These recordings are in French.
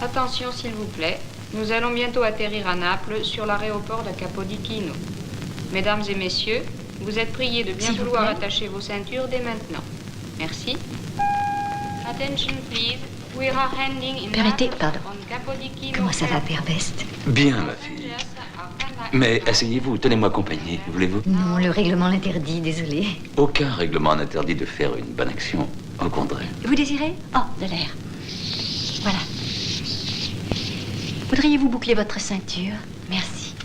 Attention s'il vous plaît, nous allons bientôt atterrir à Naples sur l'aéroport de Capodichino. Mesdames et messieurs, vous êtes priés de bien vouloir attacher vos ceintures dès maintenant. Merci. Attention please, we are handing in Permettez, Naples pardon. on Capodichino. Comment ça va, Père Best? Bien, ma fille. Mais asseyez-vous, tenez-moi compagnie, voulez-vous? Non, le règlement l'interdit, désolé. Aucun règlement n'interdit de faire une bonne action, au contraire. Vous désirez? Oh, de l'air. Voilà. Voudriez-vous boucler votre ceinture? Merci.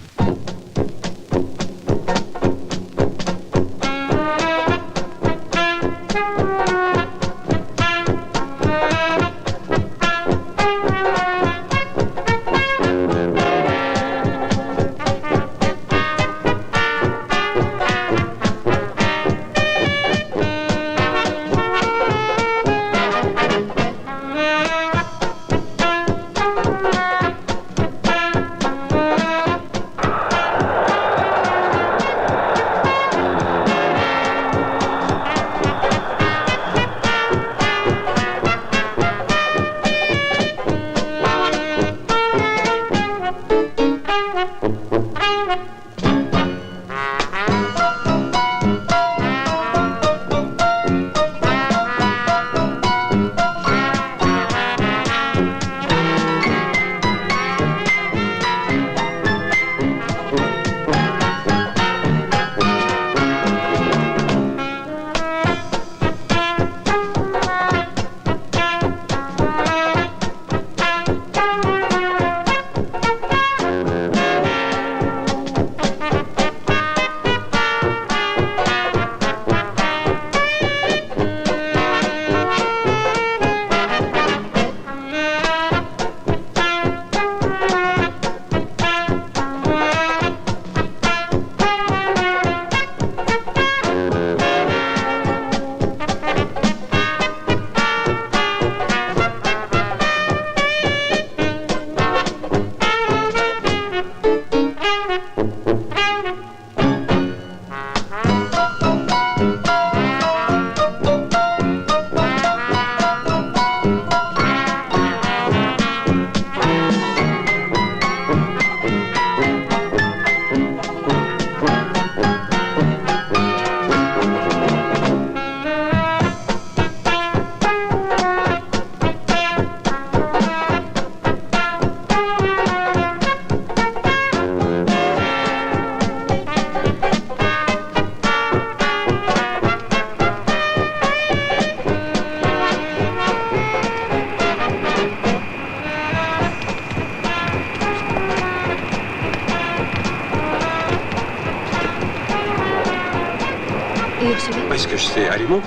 Et Ursula? Est-ce que je sais? Allez, monte.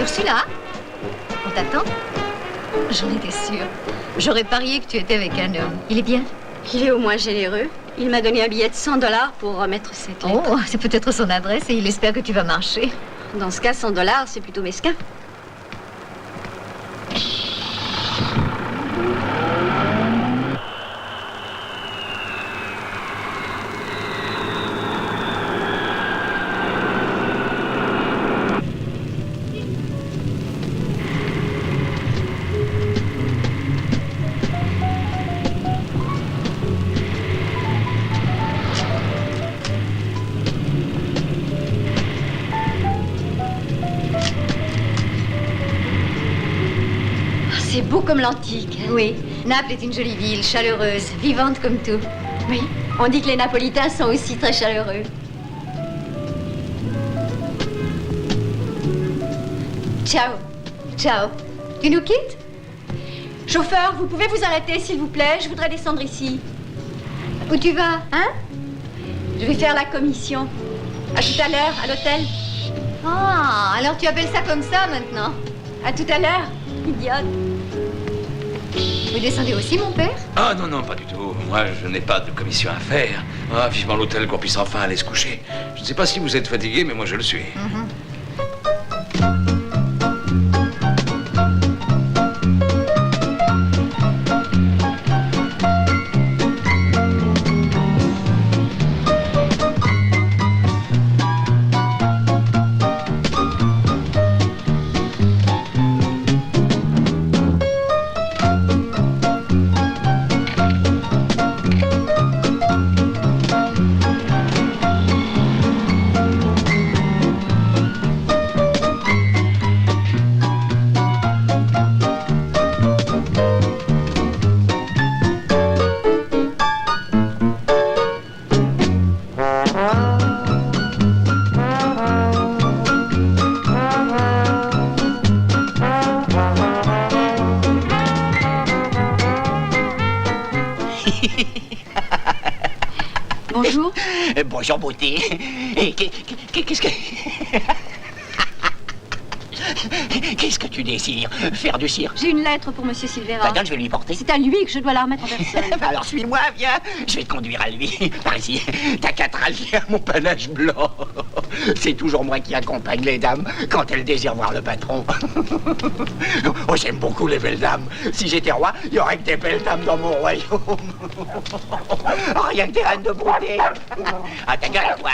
Ursula? On t'attend? J'en étais sûre. J'aurais parié que tu étais avec un homme. Il est bien? Il est au moins généreux. Il m'a donné un billet de $100 pour remettre cette lettre. Oh, c'est peut-être son adresse et il espère que tu vas marcher. Dans ce cas, $100, c'est plutôt mesquin. C'est beau comme l'antique. Hein? Oui, Naples est une jolie ville, chaleureuse, vivante comme tout. Oui, on dit que les Napolitains sont aussi très chaleureux. Ciao. Ciao. Tu nous quittes? Chauffeur, vous pouvez vous arrêter, s'il vous plaît? Je voudrais descendre ici. Où tu vas? Hein? Je vais faire la commission. À tout à l'heure, à l'hôtel. Ah, alors tu appelles ça comme ça maintenant? À tout à l'heure, idiote. Vous descendez aussi, mon père? Ah non, non, pas du tout. Moi, je n'ai pas de commission à faire. Ah, vivement l'hôtel qu'on puisse enfin aller se coucher. Je ne sais pas si vous êtes fatigué, mais moi je le suis. Bonjour, beauté. Et qu'est-ce que... Qu'est-ce que tu désires? Faire du cirque? J'ai une lettre pour Monsieur Silvera. Bah, je vais lui porter. C'est à lui que je dois la remettre en personne. Bah, alors suis-moi, viens. Je vais te conduire à lui. Par ici. T'as qu'à te rallier à mon panache blanc. C'est toujours moi qui accompagne les dames quand elles désirent voir le patron. Oh, j'aime beaucoup les belles dames. Si j'étais roi, il y aurait que des belles dames dans mon royaume. Oh, rien que des reines de beauté. Ah, ta gueule, toi.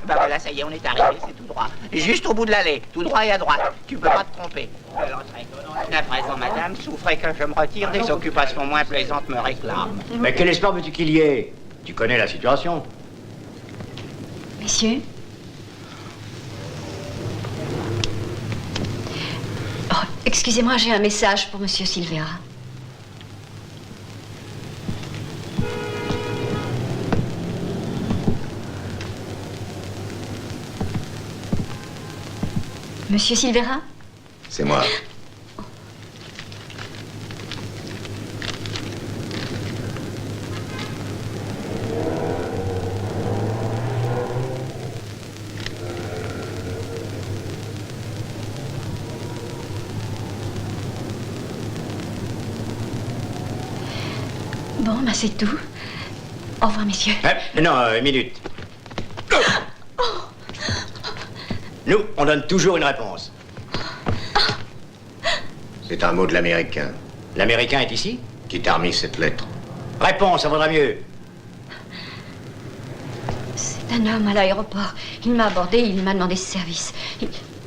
Bah voilà, ça y est, on est arrivé, c'est tout droit. Juste au bout de l'allée, tout droit et à droite. Tu peux pas te tromper. À présent, madame, souffrez que je me retire, des occupations moins plaisantes me réclament. Mais quel espoir veux-tu qu'il y ait? Tu connais la situation. Messieurs. Oh, excusez-moi, j'ai un message pour Monsieur Silvera. Monsieur Silvera? C'est moi. Bon, bah c'est tout. Au revoir, messieurs. Non, une minute. Nous, on donne toujours une réponse. C'est un mot de l'américain. L'américain est ici? Qui t'a remis cette lettre? Réponse, ça vaudra mieux. C'est un homme à l'aéroport. Il m'a abordé, il m'a demandé ce service.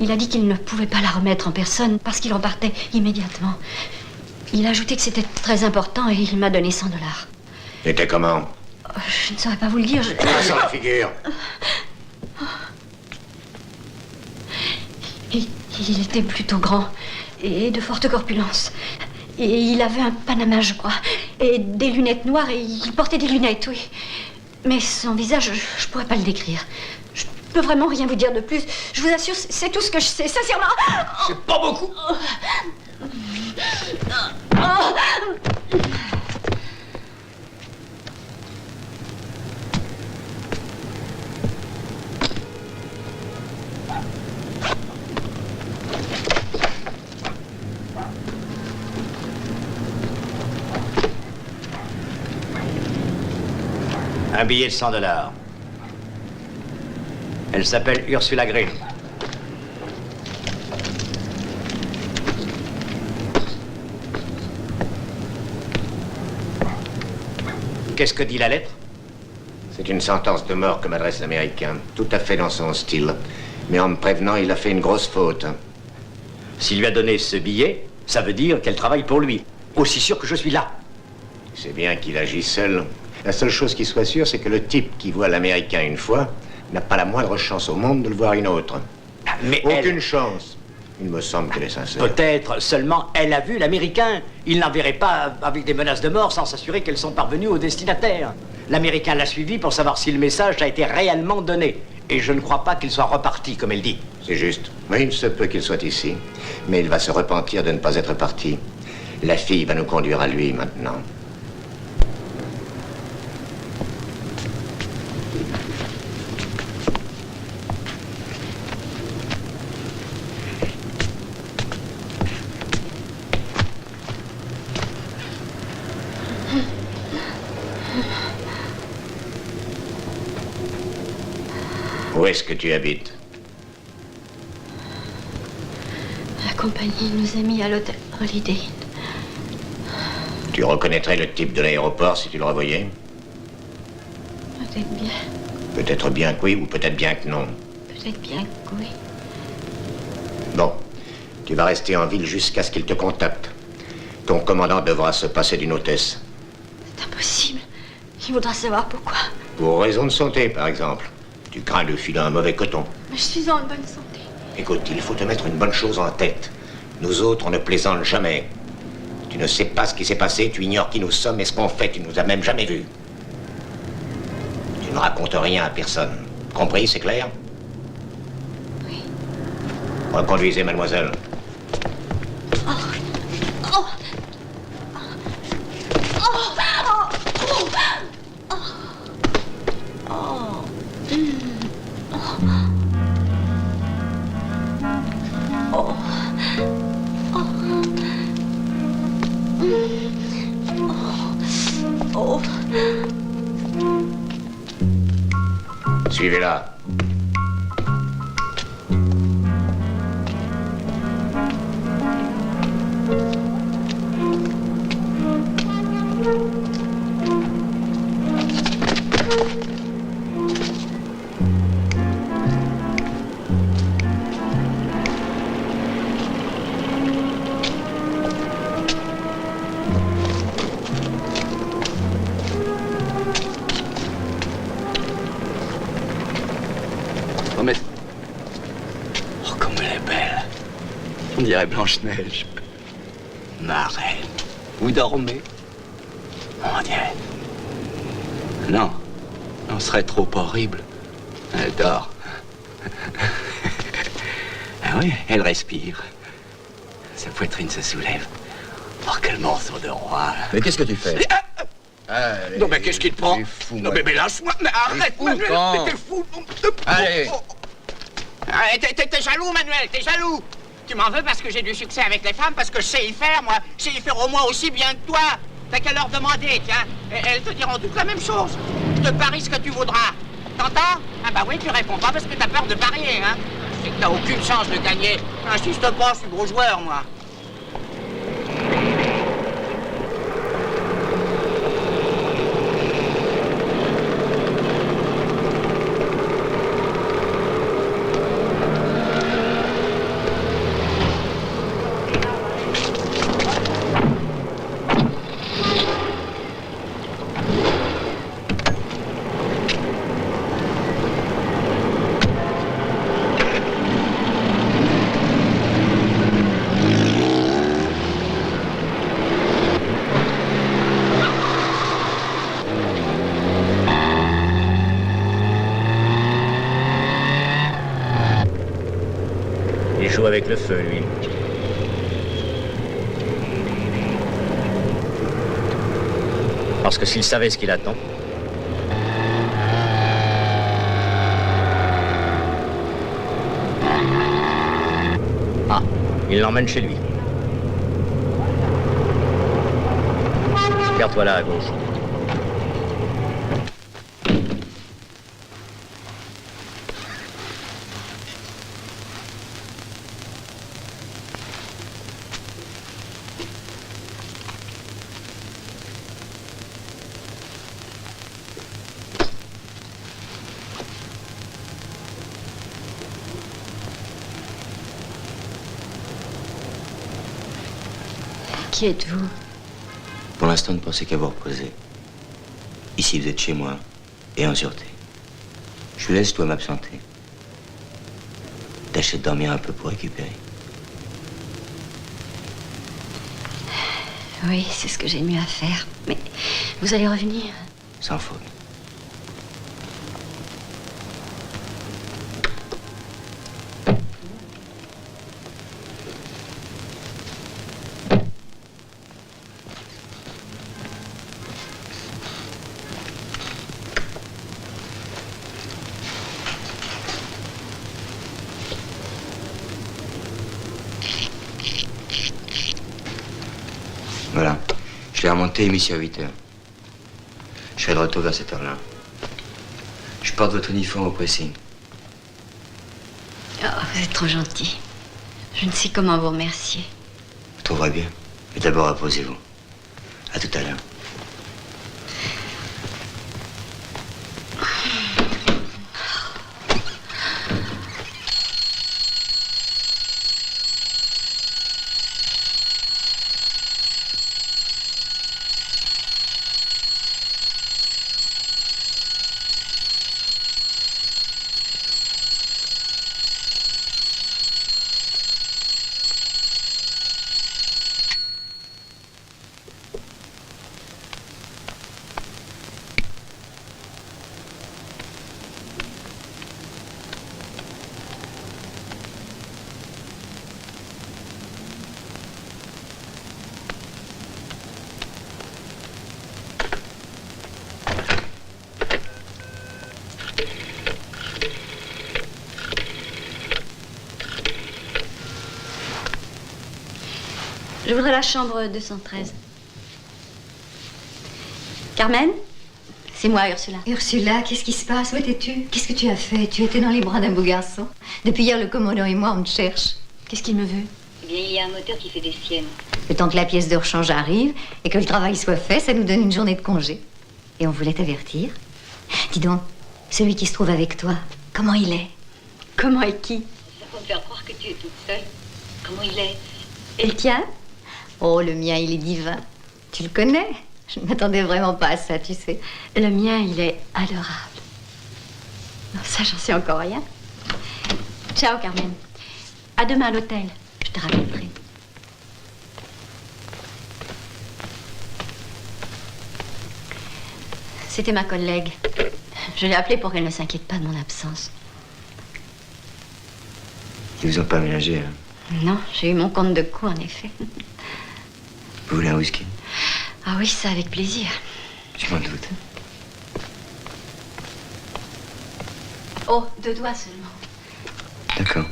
Il a dit qu'il ne pouvait pas la remettre en personne parce qu'il repartait immédiatement. Il a ajouté que c'était très important et il m'a donné 100 $. C'était comment? Je ne saurais pas vous le dire. Sans la figure. Il était plutôt grand et de forte corpulence. Et il avait un panama, je crois, et des lunettes noires, et il portait des lunettes, oui. Mais son visage, je pourrais pas le décrire. Je peux vraiment rien vous dire de plus. Je vous assure, c'est tout ce que je sais, sincèrement. C'est pas beaucoup. Un billet de 100 $. Elle s'appelle Ursula Green. Qu'est-ce que dit la lettre? C'est une sentence de mort que m'adresse l'Américain. Tout à fait dans son style. Mais en me prévenant, il a fait une grosse faute. S'il lui a donné ce billet, ça veut dire qu'elle travaille pour lui. Aussi sûr que je suis là. C'est bien qu'il agit seul. La seule chose qui soit sûre, c'est que le type qui voit l'Américain une fois n'a pas la moindre chance au monde de le voir une autre. Mais aucune chance. Il me semble qu'elle est sincère. Peut-être seulement elle a vu l'Américain. Il n'enverrait pas avec des menaces de mort sans s'assurer qu'elles sont parvenues au destinataire. L'Américain l'a suivi pour savoir si le message a été réellement donné. Et je ne crois pas qu'il soit reparti, comme elle dit. C'est juste. Oui, il se peut qu'il soit ici. Mais il va se repentir de ne pas être parti. La fille va nous conduire à lui maintenant. Où est-ce que tu habites? La compagnie nous a mis à l'hôtel Holiday Inn. Tu reconnaîtrais le type de l'aéroport si tu le revoyais? Peut-être bien. Peut-être bien que oui, ou peut-être bien que non. Peut-être bien que oui. Bon, tu vas rester en ville jusqu'à ce qu'il te contacte. Ton commandant devra se passer d'une hôtesse. C'est impossible. Il voudra savoir pourquoi. Pour raison de santé, par exemple. Tu crains de filer un mauvais coton. Mais je suis en bonne santé. Écoute, il faut te mettre une bonne chose en tête. Nous autres, on ne plaisante jamais. Tu ne sais pas ce qui s'est passé, tu ignores qui nous sommes et ce qu'on fait, tu nous as même jamais vus. Tu ne racontes rien à personne. Compris, c'est clair? Oui. Reconduisez, mademoiselle. Oh. Suivez-la. Oh, mais... Oh, comme elle est belle. On dirait Blanche-Neige. Ma reine. Vous dormez? On dirait. Non. On serait trop horrible. Elle dort. Ah oui, elle respire. Sa poitrine se soulève. Oh, quel morceau de roi. Mais qu'est-ce que tu fais? Allez, non, mais qu'est-ce qu'il te prend? Fou, non, mais lâche-moi. Mais arrête, Manuel. Mais t'es fou. Allez. T'es jaloux, Manuel, t'es jaloux. Tu m'en veux parce que j'ai du succès avec les femmes, parce que je sais y faire, moi. Je sais y faire au moins aussi bien que toi. T'as qu'à leur demander, tiens. Et elles te diront toutes la même chose. Je te parie ce que tu voudras. T'entends? Ah bah oui, tu réponds pas parce que t'as peur de parier, hein. C'est que t'as aucune chance de gagner. Insiste pas, je suis gros joueur, moi. Il joue avec le feu, lui. Parce que s'il savait ce qu'il attend... Ah, il l'emmène chez lui. Garde-toi là, à gauche. Qui êtes-vous? Pour l'instant, ne pensez qu'à vous reposer. Ici, vous êtes chez moi et en sûreté. Je vous laisse, je dois m'absenter. Tâchez de dormir un peu pour récupérer. Oui, c'est ce que j'ai mieux à faire. Mais vous allez revenir? Sans faute. Voilà. Je l'ai remonté et mis sur 8 heures. Je serai de retour vers cette heure-là. Je porte votre uniforme au pressing. Oh, vous êtes trop gentil. Je ne sais comment vous remercier. Vous trouverez bien. Mais d'abord, reposez-vous. À tout à l'heure. Je voudrais la chambre 213. Carmen? C'est moi, Ursula. Ursula, qu'est-ce qui se passe? Où étais-tu? Qu'est-ce que tu as fait? Tu étais dans les bras d'un beau garçon. Depuis hier, le commandant et moi, on te cherche. Qu'est-ce qu'il me veut? Eh bien, il y a un moteur qui fait des siennes. Le temps que la pièce de rechange arrive et que le travail soit fait, ça nous donne une journée de congé. Et on voulait t'avertir. Dis donc, celui qui se trouve avec toi, comment il est? Comment et qui? Ça peut me faire croire que tu es toute seule. Comment il est? Et le tien? Oh, le mien, il est divin. Tu le connais? Je ne m'attendais vraiment pas à ça, tu sais. Le mien, il est adorable. Non, ça, j'en sais encore rien. Ciao, Carmen. À demain à l'hôtel. Je te rappellerai. C'était ma collègue. Je l'ai appelée pour qu'elle ne s'inquiète pas de mon absence. Ils vous ont pas ménagé, hein? Non, j'ai eu mon compte de coup, en effet. Vous voulez un whisky? Ah oui, ça, avec plaisir. Je m'en doute. Oh, 2 doigts seulement. D'accord.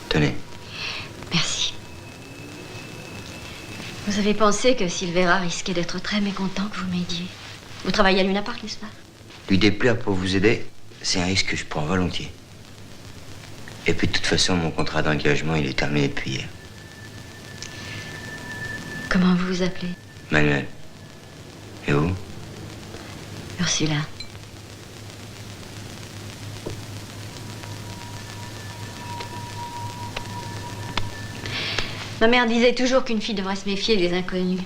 Tenez. Merci. Vous avez pensé que Silvera risquait d'être très mécontent que vous m'aidiez. Vous travaillez à Luna Park, n'est-ce pas? Lui déplaire pour vous aider, c'est un risque que je prends volontiers. Et puis de toute façon, mon contrat d'engagement, il est terminé depuis hier. Comment vous vous appelez? Manuel. Et vous? Ursula. Ma mère disait toujours qu'une fille devrait se méfier des inconnus.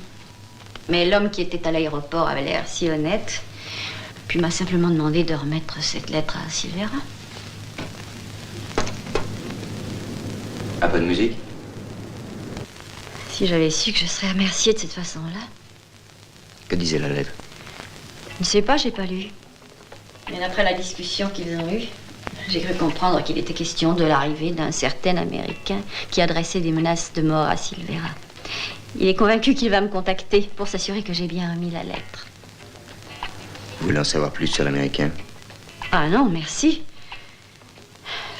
Mais l'homme qui était à l'aéroport avait l'air si honnête, puis m'a simplement demandé de remettre cette lettre à Silvera. Ah, pas de musique? Si j'avais su que je serais remerciée de cette façon-là. Que disait la lettre? Je ne sais pas, j'ai pas lu. Mais après la discussion qu'ils ont eue, j'ai cru comprendre qu'il était question de l'arrivée d'un certain Américain qui adressait des menaces de mort à Silvera. Il est convaincu qu'il va me contacter pour s'assurer que j'ai bien remis la lettre. Vous voulez en savoir plus sur l'Américain? Ah non, merci.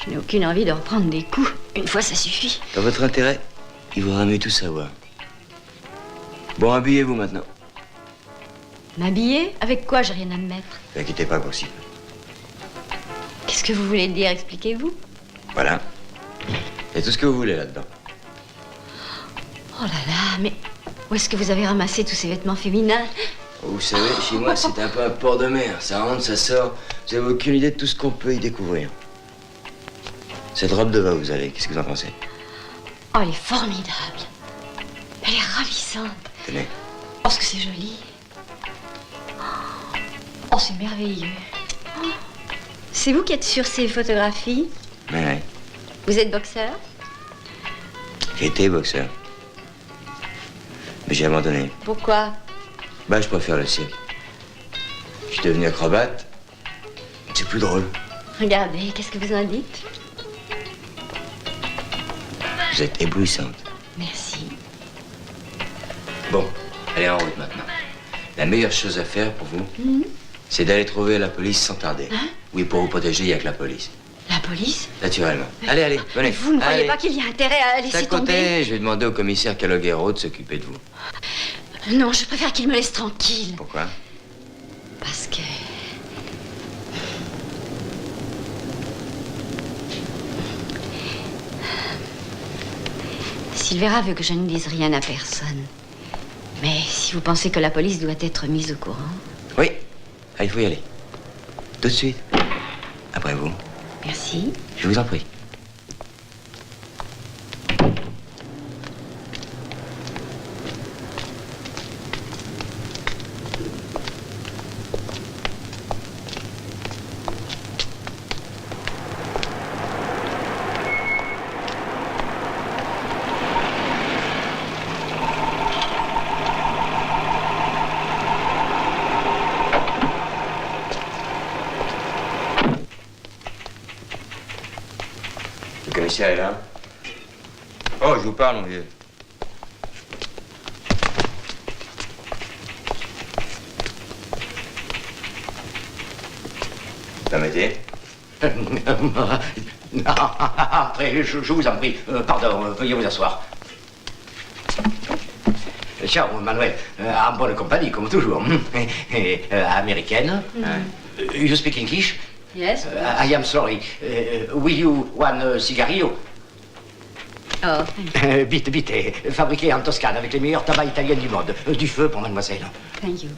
Je n'ai aucune envie de reprendre des coups. Une fois, ça suffit. Dans votre intérêt, il vaudra mieux tout savoir. Bon, habillez-vous maintenant. M'habiller? Avec quoi? J'ai rien à me mettre. Ne vous inquiétez pas, possible. Qu'est-ce que vous voulez dire? Expliquez-vous. Voilà. Et tout ce que vous voulez là-dedans. Oh là là, mais où est-ce que vous avez ramassé tous ces vêtements féminins? Vous savez, chez moi, c'est un peu un port de mer. Ça rentre, ça sort. Vous avez aucune idée de tout ce qu'on peut y découvrir. Cette robe de va, vous allez. Qu'est-ce que vous en pensez? Oh, elle est formidable. Elle est ravissante. Tenez. Oh, ce que c'est joli. Oh, c'est merveilleux. Oh, c'est vous qui êtes sur ces photographies? Ouais. Vous êtes boxeur? J'ai été boxeur. Mais j'ai abandonné. Pourquoi? Bah, je préfère le cirque. Je suis devenu acrobate. C'est plus drôle. Regardez, qu'est-ce que vous en dites? Vous êtes éblouissante. Merci. Bon, allez en route maintenant. La meilleure chose à faire pour vous, c'est d'aller trouver la police sans tarder. Hein? Oui, pour vous protéger, il n'y a que la police. La police? Naturellement. Allez, allez, venez. Vous ne croyez Allez. pas qu'il y a intérêt à C'est à laisser tomber? côté, je vais demander au commissaire Calogero de s'occuper de vous. Non, je préfère qu'il me laisse tranquille. Pourquoi? Parce que... Silvera veut que je ne dise rien à personne. Mais si vous pensez que la police doit être mise au courant... Oui. Ah, il faut y aller. Tout de suite. Après vous. Merci. Je vous en prie. Le commissaire est là? Oh, je vous parle, mon vieux. Permettez? Entrez, je vous en prie. Pardon, veuillez vous asseoir. Ciao, Manuel. En bonne compagnie, comme toujours. Américaine. You speak English? Yes. I am sorry. Will you one cigarillo? Oh, Vite, vite. Fabriqué en Toscane avec les meilleurs tabacs italiens du monde. Du feu pour mademoiselle. thank you.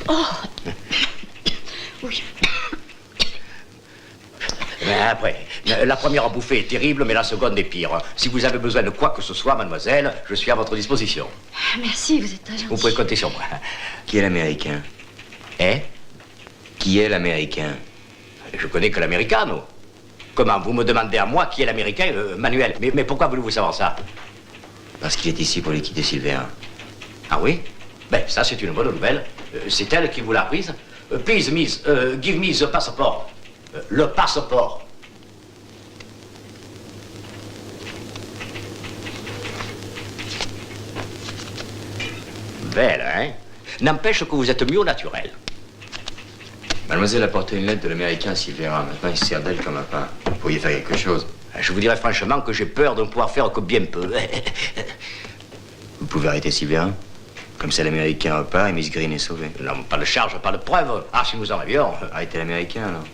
Oh. Oui. Mais après, la première bouffée est terrible, mais la seconde est pire. Si vous avez besoin de quoi que ce soit, mademoiselle, je suis à votre disposition. Merci, vous êtes très gentil. Vous pouvez compter sur moi. Qui est l'américain? Hein? Qui est l'américain? Je connais que l'americano. Comment, vous me demandez à moi qui est l'américain, Manuel? Mais pourquoi voulez-vous savoir ça? Parce qu'il est ici pour liquider Silvera. Ah oui? Ben, ça, c'est une bonne nouvelle. C'est elle qui vous l'a prise. Please, miss, give me the passport. Le passeport. Belle, hein? N'empêche que vous êtes mieux au naturel. Mademoiselle a porté une lettre de l'américain à Silvera. Maintenant, il se sert d'elle comme un pain. Vous pourriez faire quelque chose. Je vous dirais franchement que j'ai peur de ne pouvoir faire que bien peu. Vous pouvez arrêter Silvera? Comme ça, l'américain repart et Miss Green est sauvée. Non, pas de charge, pas de preuve. Ah, si nous en avions. Arrêtez l'américain, alors.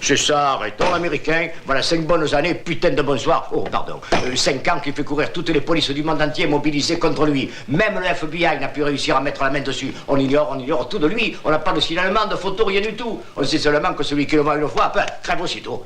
C'est ça, arrêtons l'américain. Voilà 5 bonnes années, putain de bonsoir. Oh, pardon. 5 ans qui fait courir toutes les polices du monde entier mobilisées contre lui. Même le FBI n'a pu réussir à mettre la main dessus. On ignore tout de lui. On n'a pas de signalement, de photo, rien du tout. On sait seulement que celui qui le voit une fois, crève aussitôt.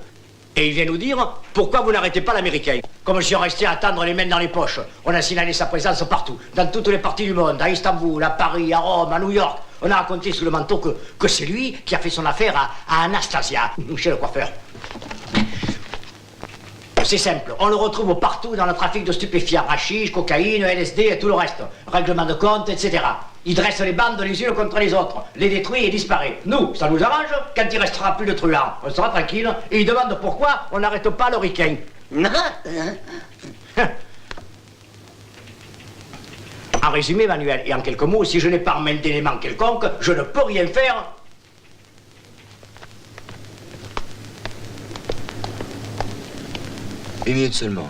Et il vient nous dire, pourquoi vous n'arrêtez pas l'américain? Comme si on restait à attendre les mains dans les poches. On a signalé sa présence partout, dans toutes les parties du monde, à Istanbul, à Paris, à Rome, à New York. On a raconté sous le manteau que c'est lui qui a fait son affaire à Anastasia, chez le coiffeur. C'est simple, on le retrouve partout dans le trafic de stupéfiants, hashish, cocaïne, LSD et tout le reste. Règlement de compte, etc. Il dresse les bandes les unes contre les autres, les détruit et disparaît. Nous, ça nous arrange, quand il restera plus de truands, on sera tranquille, et il demande pourquoi on n'arrête pas le ricain. En résumé, Manuel, et en quelques mots, si je n'ai pas main d'élément quelconque, je ne peux rien faire. Une minute seulement.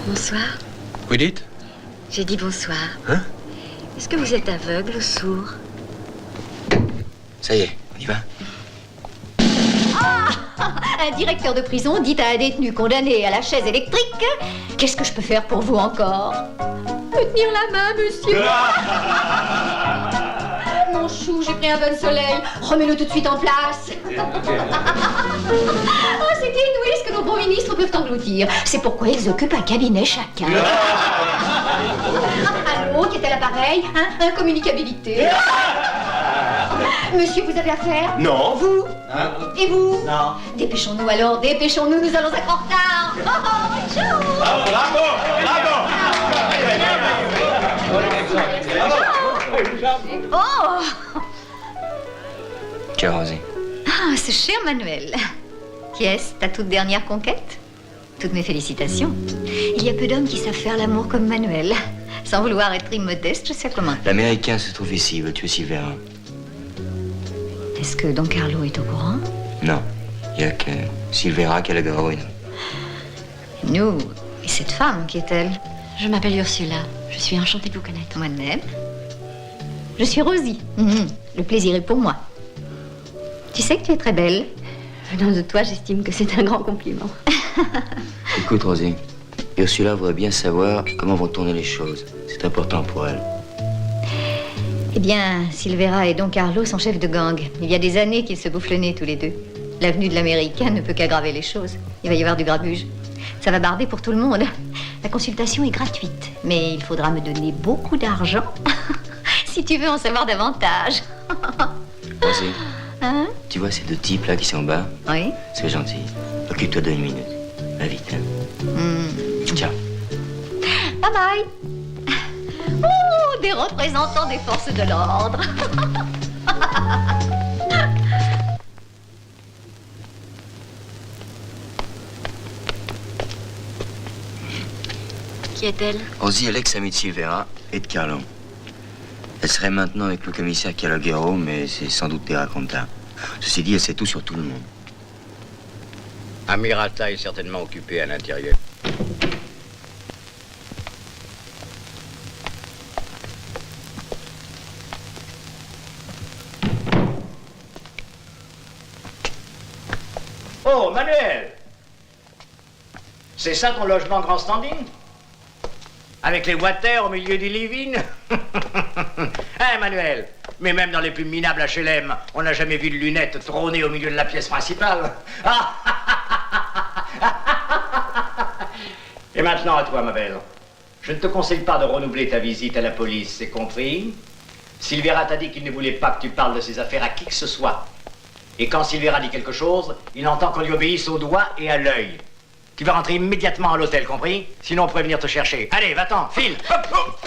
Bonsoir. Vous dites? J'ai dit bonsoir. Hein? Est-ce que vous êtes aveugle ou sourd? Ça y est, on y va. Un directeur de prison dit à un détenu condamné à la chaise électrique: qu'est-ce que je peux faire pour vous encore? Me tenir la main, monsieur. Mon chou, j'ai pris un bon soleil. Remets-le tout de suite en place. Oh, c'est inouï ce que nos bons ministres peuvent engloutir. C'est pourquoi ils occupent un cabinet chacun. Allô, qui est à l'appareil? Incommunicabilité. Monsieur, vous avez affaire? Non. Vous? Hein? Et vous? Non. Dépêchons-nous alors, dépêchons-nous, nous allons être en retard. Oh, ciao. Bravo, bravo. Oh! Ciao, Rosie. Ah, ce cher Manuel. Qui est-ce, ta toute dernière conquête? Toutes mes félicitations. Il y a peu d'hommes qui savent faire l'amour comme Manuel. Sans vouloir être immodeste, je sais comment. L'américain se trouve ici, il veut tuer Silvera. Est-ce que Don Carlo est au courant? Non, il n'y a que Silvera qui a le héroïne. Nous, et cette femme, qui est-elle? Je m'appelle Ursula. Je suis enchantée de vous connaître. Moi-même. Je suis Rosie. Le plaisir est pour moi. Tu sais que tu es très belle. Venant de toi, j'estime que c'est un grand compliment. Écoute, Rosie, Ursula voudrait bien savoir comment vont tourner les choses. C'est important pour elle. Eh bien, Silvera et Don Carlo sont chefs de gang. Il y a des années qu'ils se bouffent le nez tous les deux. L'avenue de l'Américain ne peut qu'aggraver les choses. Il va y avoir du grabuge. Ça va barder pour tout le monde. La consultation est gratuite, mais il faudra me donner beaucoup d'argent si tu veux en savoir davantage. Vas-y. Hein? Tu vois ces deux types là qui sont en bas? Oui. C'est gentil. Occupe-toi d'1 minute. Va vite, hein. Ciao. Bye bye. Oh, des représentants des forces de l'ordre. Qui est-elle? Ozzy est l'ex-amie de Silvera et de Carlo. Elle serait maintenant avec le commissaire Calogero, mais c'est sans doute des racontars. Ceci dit, elle sait tout sur tout le monde. Amirata est certainement occupé à l'intérieur. Oh, Manuel! C'est ça ton logement grand standing? Avec les water au milieu du living? Hein, Manuel? Mais même dans les plus minables HLM, on n'a jamais vu de lunettes trôner au milieu de la pièce principale. Ah. Et maintenant à toi, ma belle. Je ne te conseille pas de renouveler ta visite à la police, c'est compris? Silvera t'a dit qu'il ne voulait pas que tu parles de ses affaires à qui que ce soit. Et quand Silvera dit quelque chose, il entend qu'on lui obéisse au doigt et à l'œil. Tu vas rentrer immédiatement à l'hôtel, compris? Sinon on pourrait venir te chercher. Allez, va-t'en, file. Hop, hop.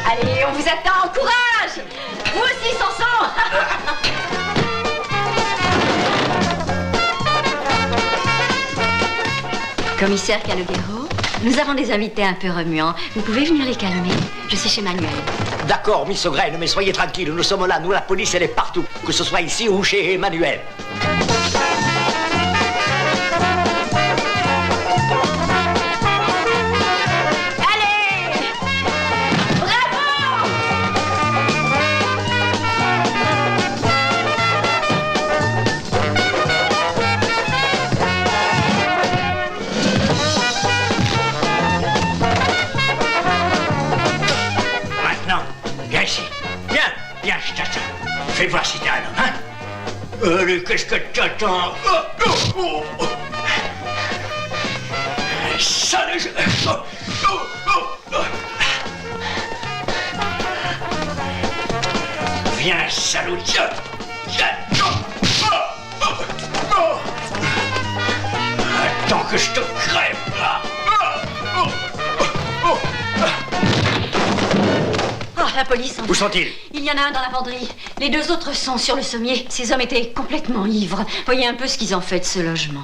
Allez, on vous attend, courage! Vous aussi, Sanson! Commissaire Calogero, nous avons des invités un peu remuants. Vous pouvez venir les calmer? Je suis chez Manuel. D'accord, Miss O'Graine, mais soyez tranquille, nous sommes là, nous, la police, elle est partout, que ce soit ici ou chez Emmanuel. Fais voir si t'es un homme, hein? Allez, qu'est-ce que t'attends? Salut! Viens, salaud! Attends que je te crève, là! Oh, la police en... Où sont-ils? Il y en a un dans la penderie. Les deux autres sont sur le sommier. Ces hommes étaient complètement ivres. Voyez un peu ce qu'ils ont fait de ce logement.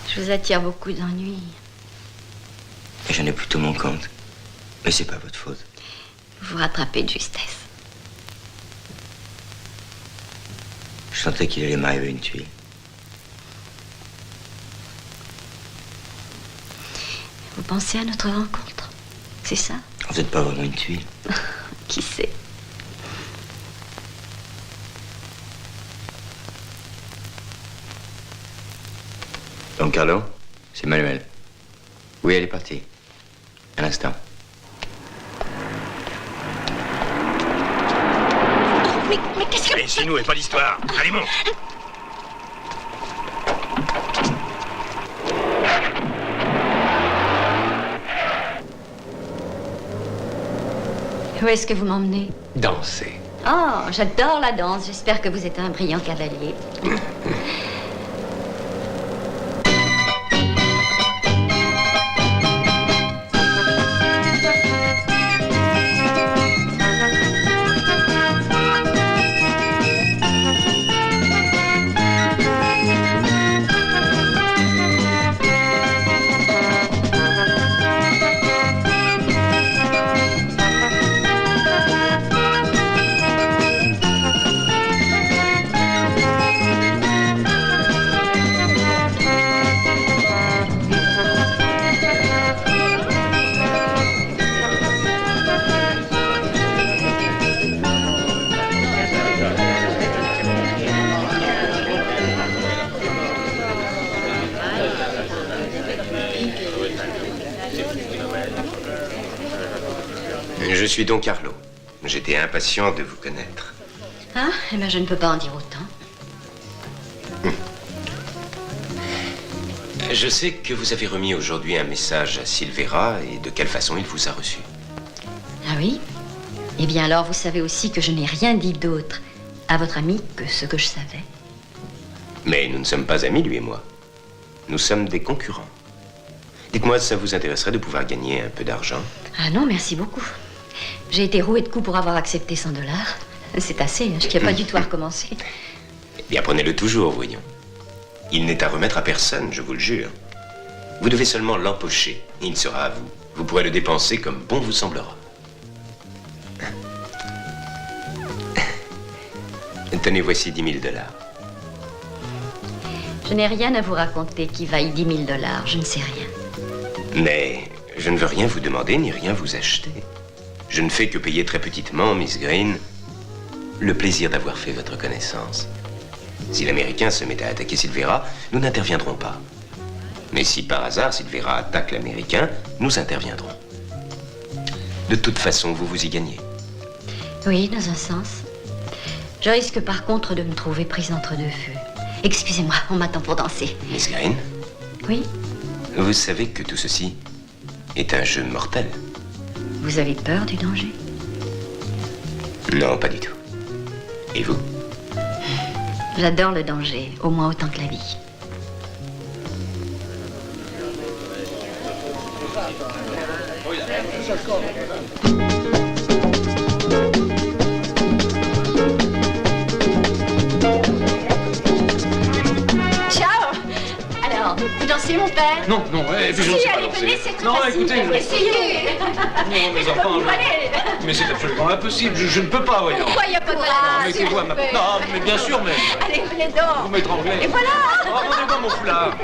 Je vous attire beaucoup d'ennuis. J'en ai plutôt mon compte. Mais c'est pas votre faute. Vous vous rattrapez de justesse. Je sentais qu'il allait m'arriver une tuile. Vous pensez à notre rencontre? C'est ça? Vous n'êtes pas vraiment une tuile. Qui sait? Donc, Carlo, c'est Manuel. Oui, elle est partie. Un instant. Mais qu'est-ce que... Laissez-nous et pas d'histoire. Allez, monte. Où est-ce que vous m'emmenez? Danser. Oh, j'adore la danse. J'espère que vous êtes un brillant cavalier. Je suis Don Carlo. J'étais impatient de vous connaître. Ah, eh bien, je ne peux pas en dire autant. Je sais que vous avez remis aujourd'hui un message à Silvera et de quelle façon il vous a reçu. Ah oui? Eh bien, alors, vous savez aussi que je n'ai rien dit d'autre à votre ami que ce que je savais. Mais nous ne sommes pas amis, lui et moi. Nous sommes des concurrents. Dites-moi, ça vous intéresserait de pouvoir gagner un peu d'argent? Ah non, merci beaucoup. J'ai été rouée de coups pour avoir accepté 100 $. C'est assez, hein, je tiens pas du tout à recommencer. Eh bien, prenez-le toujours, voyons. Il n'est à remettre à personne, je vous le jure. Vous devez seulement l'empocher, et il sera à vous. Vous pourrez le dépenser comme bon vous semblera. Tenez, voici 10 000 $. Je n'ai rien à vous raconter qui vaille 10 000 $. Je ne sais rien. Mais je ne veux rien vous demander ni rien vous acheter. Je ne fais que payer très petitement, Miss Green, le plaisir d'avoir fait votre connaissance. Si l'Américain se met à attaquer Silvera, nous n'interviendrons pas. Mais si par hasard Silvera attaque l'Américain, nous interviendrons. De toute façon, vous vous y gagnez. Oui, dans un sens. Je risque par contre de me trouver prise entre deux feux. Excusez-moi, on m'attend pour danser. Miss Green? Oui? Vous savez que tout ceci est un jeu mortel. Vous avez peur du danger? Non, pas du tout. Et vous? J'adore le danger, au moins autant que la vie. Ciao! Alors, vous dansez, mon père? Non, non, et puis je ne sais pas allez, danser. venez, c'est très Non, facile. écoutez, Essayez! non, mes enfants, Allez. mais c'est absolument impossible, je ne peux pas, voyons. Pourquoi il n'y a pas de place? Mettez-vous à ma... Non, mais bien sûr, mais... Allez, venez donc! Vous m'étranglez. Et voilà! Oh, rendez-moi mon foulard.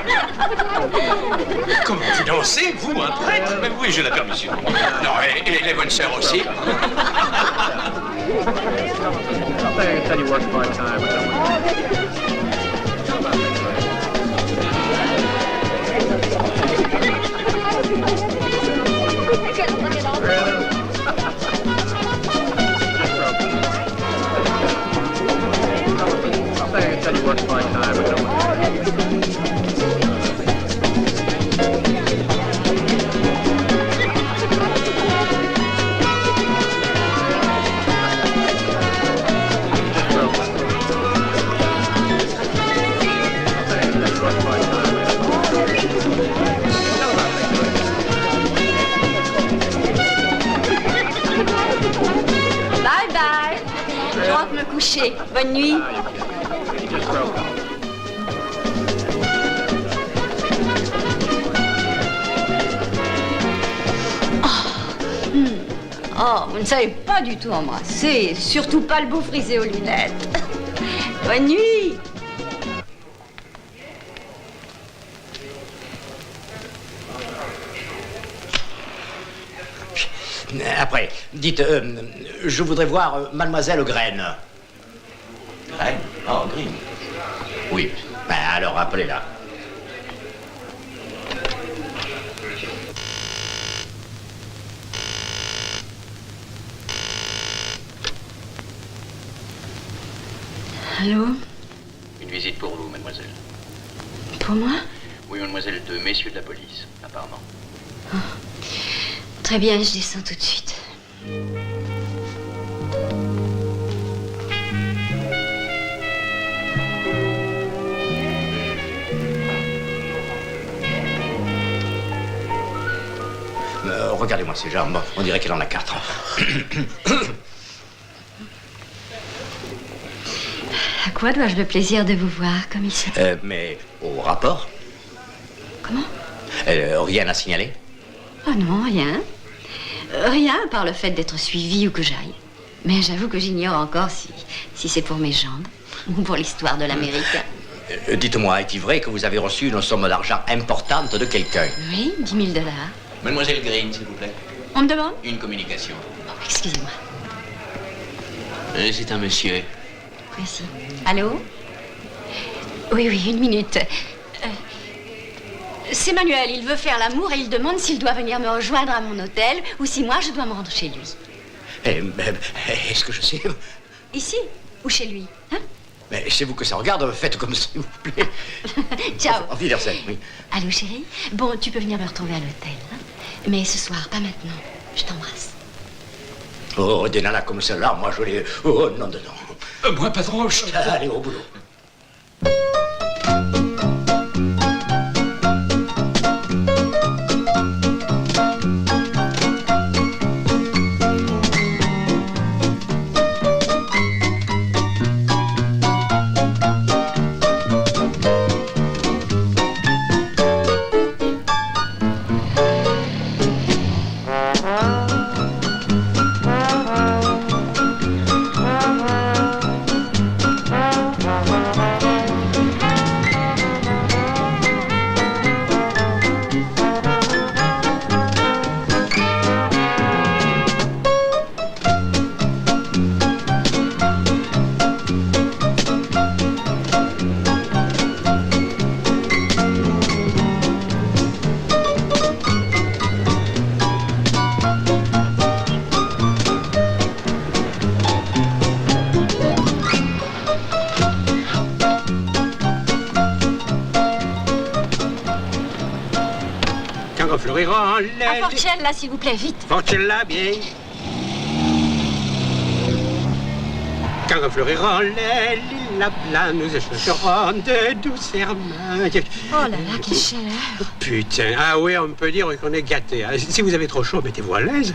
Comment vous dansez, vous, un prêtre? Mais oui, j'ai la permission. Non, et les bonnes sœurs aussi. Bye bye! Je rentre me coucher. Bonne nuit. Oh, vous ne savez pas du tout embrasser. Surtout pas le beau frisé aux lunettes. Bonne nuit! Après, dites, je voudrais voir Mademoiselle Graine. Graine? Oh, Green. Oui. Ben alors, appelez-la. Allô? Une visite pour vous, mademoiselle. Pour moi? Oui, mademoiselle, deux messieurs de la police, apparemment. Oh. Très bien, je descends tout de suite. regardez-moi ses jambes. On dirait qu'elle en a 4. À quoi dois-je le plaisir de vous voir, commissaire? Mais au rapport? Comment? Rien à signaler? Oh non, rien. Rien, par le fait d'être suivi ou que j'aille. Mais j'avoue que j'ignore encore si c'est pour mes jambes ou pour l'histoire de l'Américain. Dites-moi, est-il vrai que vous avez reçu une somme d'argent importante de quelqu'un? Oui, 10 000 $. Mademoiselle Green, s'il vous plaît. On me demande? Une communication. Oh, excusez-moi. C'est un monsieur. Merci. Allô? Oui, une minute. C'est Manuel, il veut faire l'amour et il demande s'il doit venir me rejoindre à mon hôtel ou si moi je dois me rendre chez lui. Est-ce que je sais? Ici ou chez lui, hein? Mais c'est vous que ça regarde, faites comme s'il vous plaît. Ciao. Auf Wiedersehen, oui. Allô, chérie? Bon, tu peux venir me retrouver à l'hôtel, hein? Mais ce soir, pas maintenant. Je t'embrasse. Oh, des nanas comme celle-là, moi je les... Oh, non. Moi, patron, Allez, au boulot. Fleuriront les... Un Forcella, s'il vous plaît, vite. Forcella, bien. Quand refleuriront les lilas blancs, nous échangerons de douces serments. Oh là là, quelle chaleur. Putain, ah oui, on peut dire qu'on est gâtés. Si vous avez trop chaud, mettez-vous à l'aise.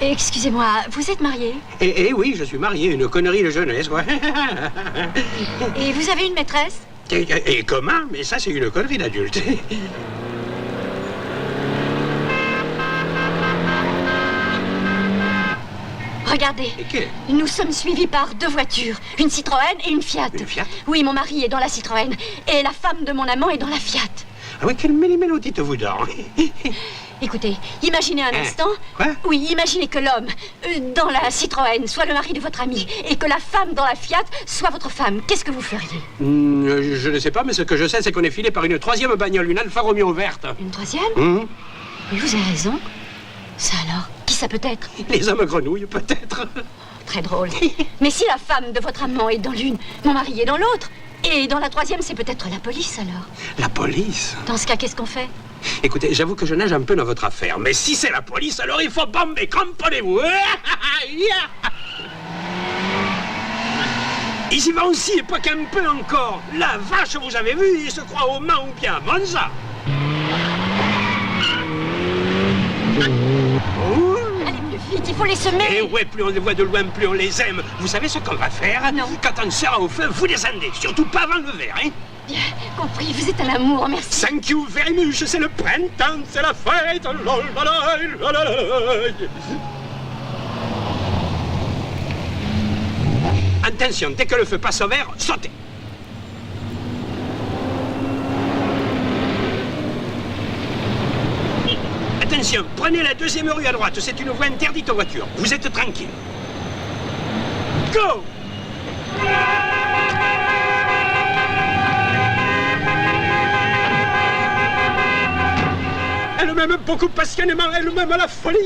Excusez-moi, vous êtes marié? Eh oui, je suis marié, une connerie de jeunesse, quoi. Et vous avez une maîtresse? Et comment? Mais ça, c'est une connerie d'adulte. Regardez, nous sommes suivis par 2 voitures, une Citroën et une Fiat. Une Fiat? Oui, mon mari est dans la Citroën et la femme de mon amant est dans la Fiat. Ah oui, quelle méli-mélo dites-vous donc? Écoutez, imaginez un instant. Quoi? Oui, imaginez que l'homme dans la Citroën soit le mari de votre ami et que la femme dans la Fiat soit votre femme. Qu'est-ce que vous feriez? Je ne sais pas, mais ce que je sais, c'est qu'on est filé par une 3e bagnole, une Alfa Romeo verte. Une 3e? Mais vous avez raison. Ça alors, qui ça peut être? Les hommes grenouilles, peut-être. Très drôle. Mais si la femme de votre amant est dans l'une, mon mari est dans l'autre, et dans la 3e, c'est peut-être la police alors. La police? Dans ce cas, qu'est-ce qu'on fait? Écoutez, j'avoue que je nage un peu dans votre affaire, mais si c'est la police, alors il faut bomber, cramponnez-vous. Ils y vont aussi, et pas qu'un peu encore. La vache, vous avez vu, ils se croient au Mans ou bien à Monza. Vite, il faut les semer. Et ouais, plus on les voit de loin, plus on les aime. Vous savez ce qu'on va faire? Non. Quand on sera au feu, vous descendez. Surtout pas avant le verre, hein? Bien compris, vous êtes un amour, merci. Thank you very much, c'est le printemps, c'est la fête. Attention, dès que le feu passe au vert, sautez. Attention, prenez la 2e rue à droite, c'est une voie interdite aux voitures. Vous êtes tranquille. Go! Elle m'aime beaucoup passionnément, elle m'aime à la folie.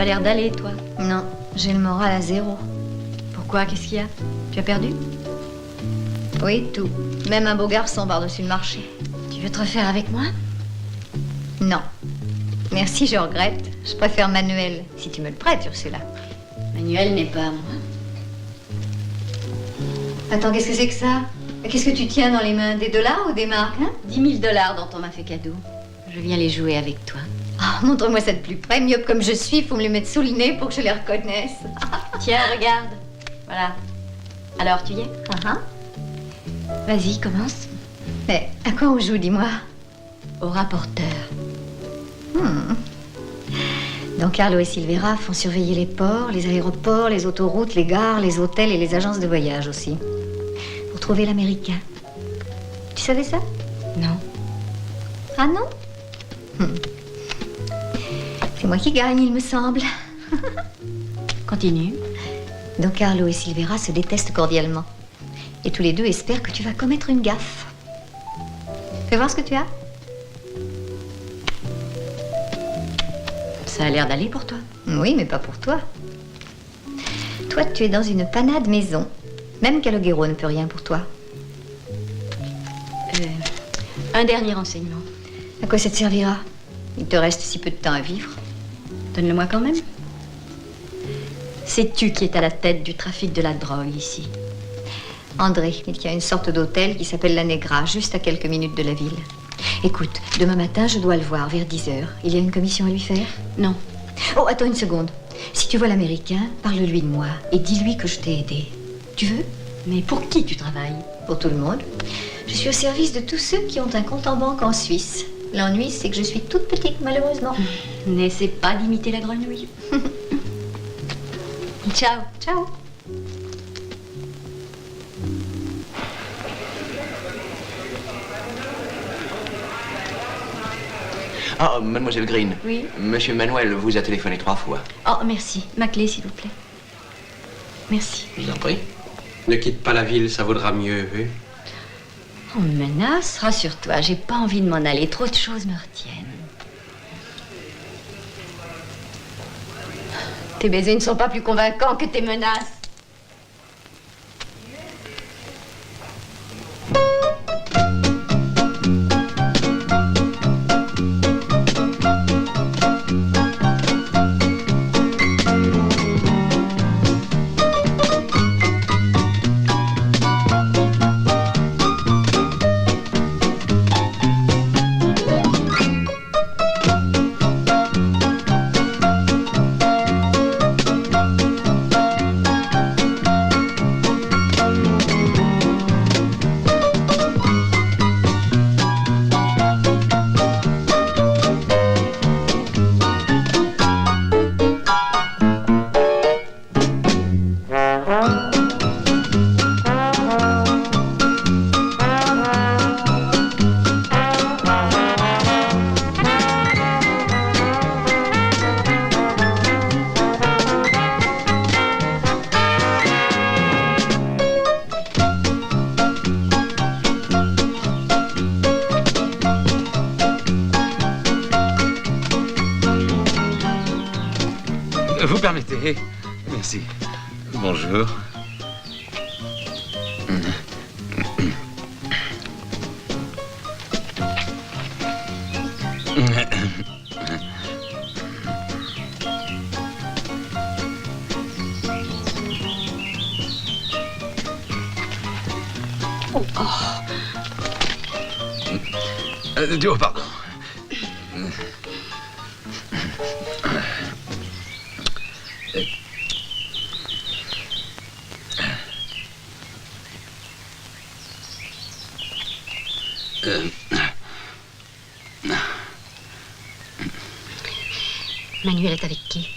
pas l'air d'aller, toi. Non, j'ai le moral à 0. Pourquoi? Qu'est-ce qu'il y a? Tu as perdu? Oui, tout. Même un beau garçon par-dessus le marché. Tu veux te refaire avec moi? Non. Merci, je regrette. Je préfère Manuel, si tu me le prêtes, Ursula. Manuel n'est pas à moi. Attends, qu'est-ce que c'est que ça? Qu'est-ce que tu tiens dans les mains? Des dollars ou des marques, hein? 10 000 $ dont on m'a fait cadeau. Je viens les jouer avec toi. Oh, montre-moi ça de plus près. Myope comme je suis, faut me les mettre sous le nez pour que je les reconnaisse. Tiens, regarde. Voilà. Alors, tu y es? Vas-y, commence. Mais à quoi on joue, dis-moi? Au rapporteur. Donc Carlo et Silvera font surveiller les ports, les aéroports, les autoroutes, les gares, les hôtels et les agences de voyage aussi. Pour trouver l'Américain. Tu savais ça? Non. Ah non? C'est moi qui gagne, il me semble. Continue. Donc Carlo et Silvera se détestent cordialement. Et tous les deux espèrent que tu vas commettre une gaffe. Fais voir ce que tu as. Ça a l'air d'aller pour toi. Oui, mais pas pour toi. Toi, tu es dans une panade maison. Même Calogero ne peut rien pour toi. Un dernier renseignement. À quoi ça te servira? Il te reste si peu de temps à vivre. Donne-le-moi quand même. Sais-tu qui est à la tête du trafic de la drogue ici? André, il y a une sorte d'hôtel qui s'appelle La Negra, juste à quelques minutes de la ville. Écoute, demain matin, je dois le voir vers 10h. Il y a une commission à lui faire? Non. Oh, attends une seconde. Si tu vois l'Américain, parle-lui de moi et dis-lui que je t'ai aidé. Tu veux? Mais pour qui tu travailles? Pour tout le monde. Je suis au service de tous ceux qui ont un compte en banque en Suisse. L'ennui, c'est que je suis toute petite, malheureusement. N'essaie pas d'imiter la grenouille. Ciao. Ciao. Ah, mademoiselle Green. Oui. Monsieur Manuel vous a téléphoné 3 fois. Oh, merci. Ma clé, s'il vous plaît. Merci. Je vous en prie. Ne quitte pas la ville, ça vaudra mieux, hein? On me menace, rassure-toi, j'ai pas envie de m'en aller. Trop de choses me retiennent. Tes baisers ne sont pas plus convaincants que tes menaces. Vous permettez? Merci. Bonjour. Oh, pardon. Manuel est avec qui?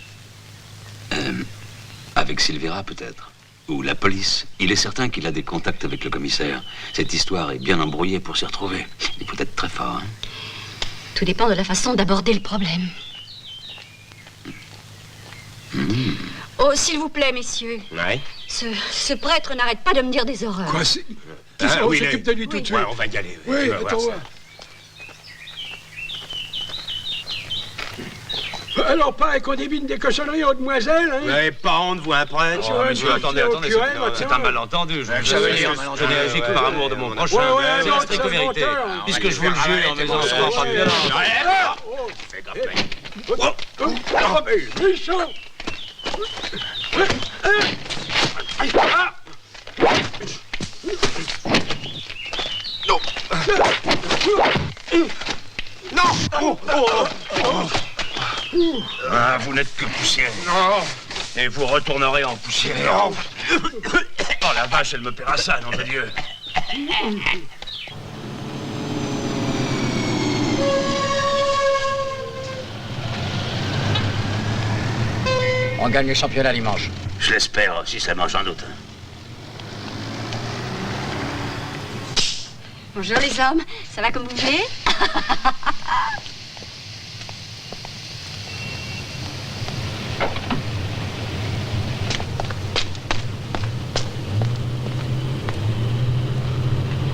Avec Silvera, peut-être. Ou la police. Il est certain qu'il a des contacts avec le commissaire. Cette histoire est bien embrouillée pour s'y retrouver. Il peut être très fort, hein. Tout dépend de la façon d'aborder le problème. Oh, s'il vous plaît, messieurs. Ouais. Ce prêtre n'arrête pas de me dire des horreurs. Quoi, c'est... Ah, on oui, s'occupe de lui tout de suite. Ouais, on va y aller. Oui, tu vas voir attends. ça. Alors, pareil qu'on débine des cochonneries aux demoiselles, hein? Vous n'avez pas honte, vous, un prêtre? Oh, monsieur, attendez, c'est un malentendu. Je n'ai agi que par amour de mon prochain. C'est la stricte vérité. Puisque je vous le jure, mes enfants, pas de violence. Fais gaffe. Méchant! Non! Ah, vous n'êtes que poussière. Et vous retournerez en poussière. Oh la vache, elle me paiera ça, nom de Dieu. On gagne le championnat dimanche. Je l'espère, si ça mange en doute. Bonjour les hommes, ça va comme vous voulez?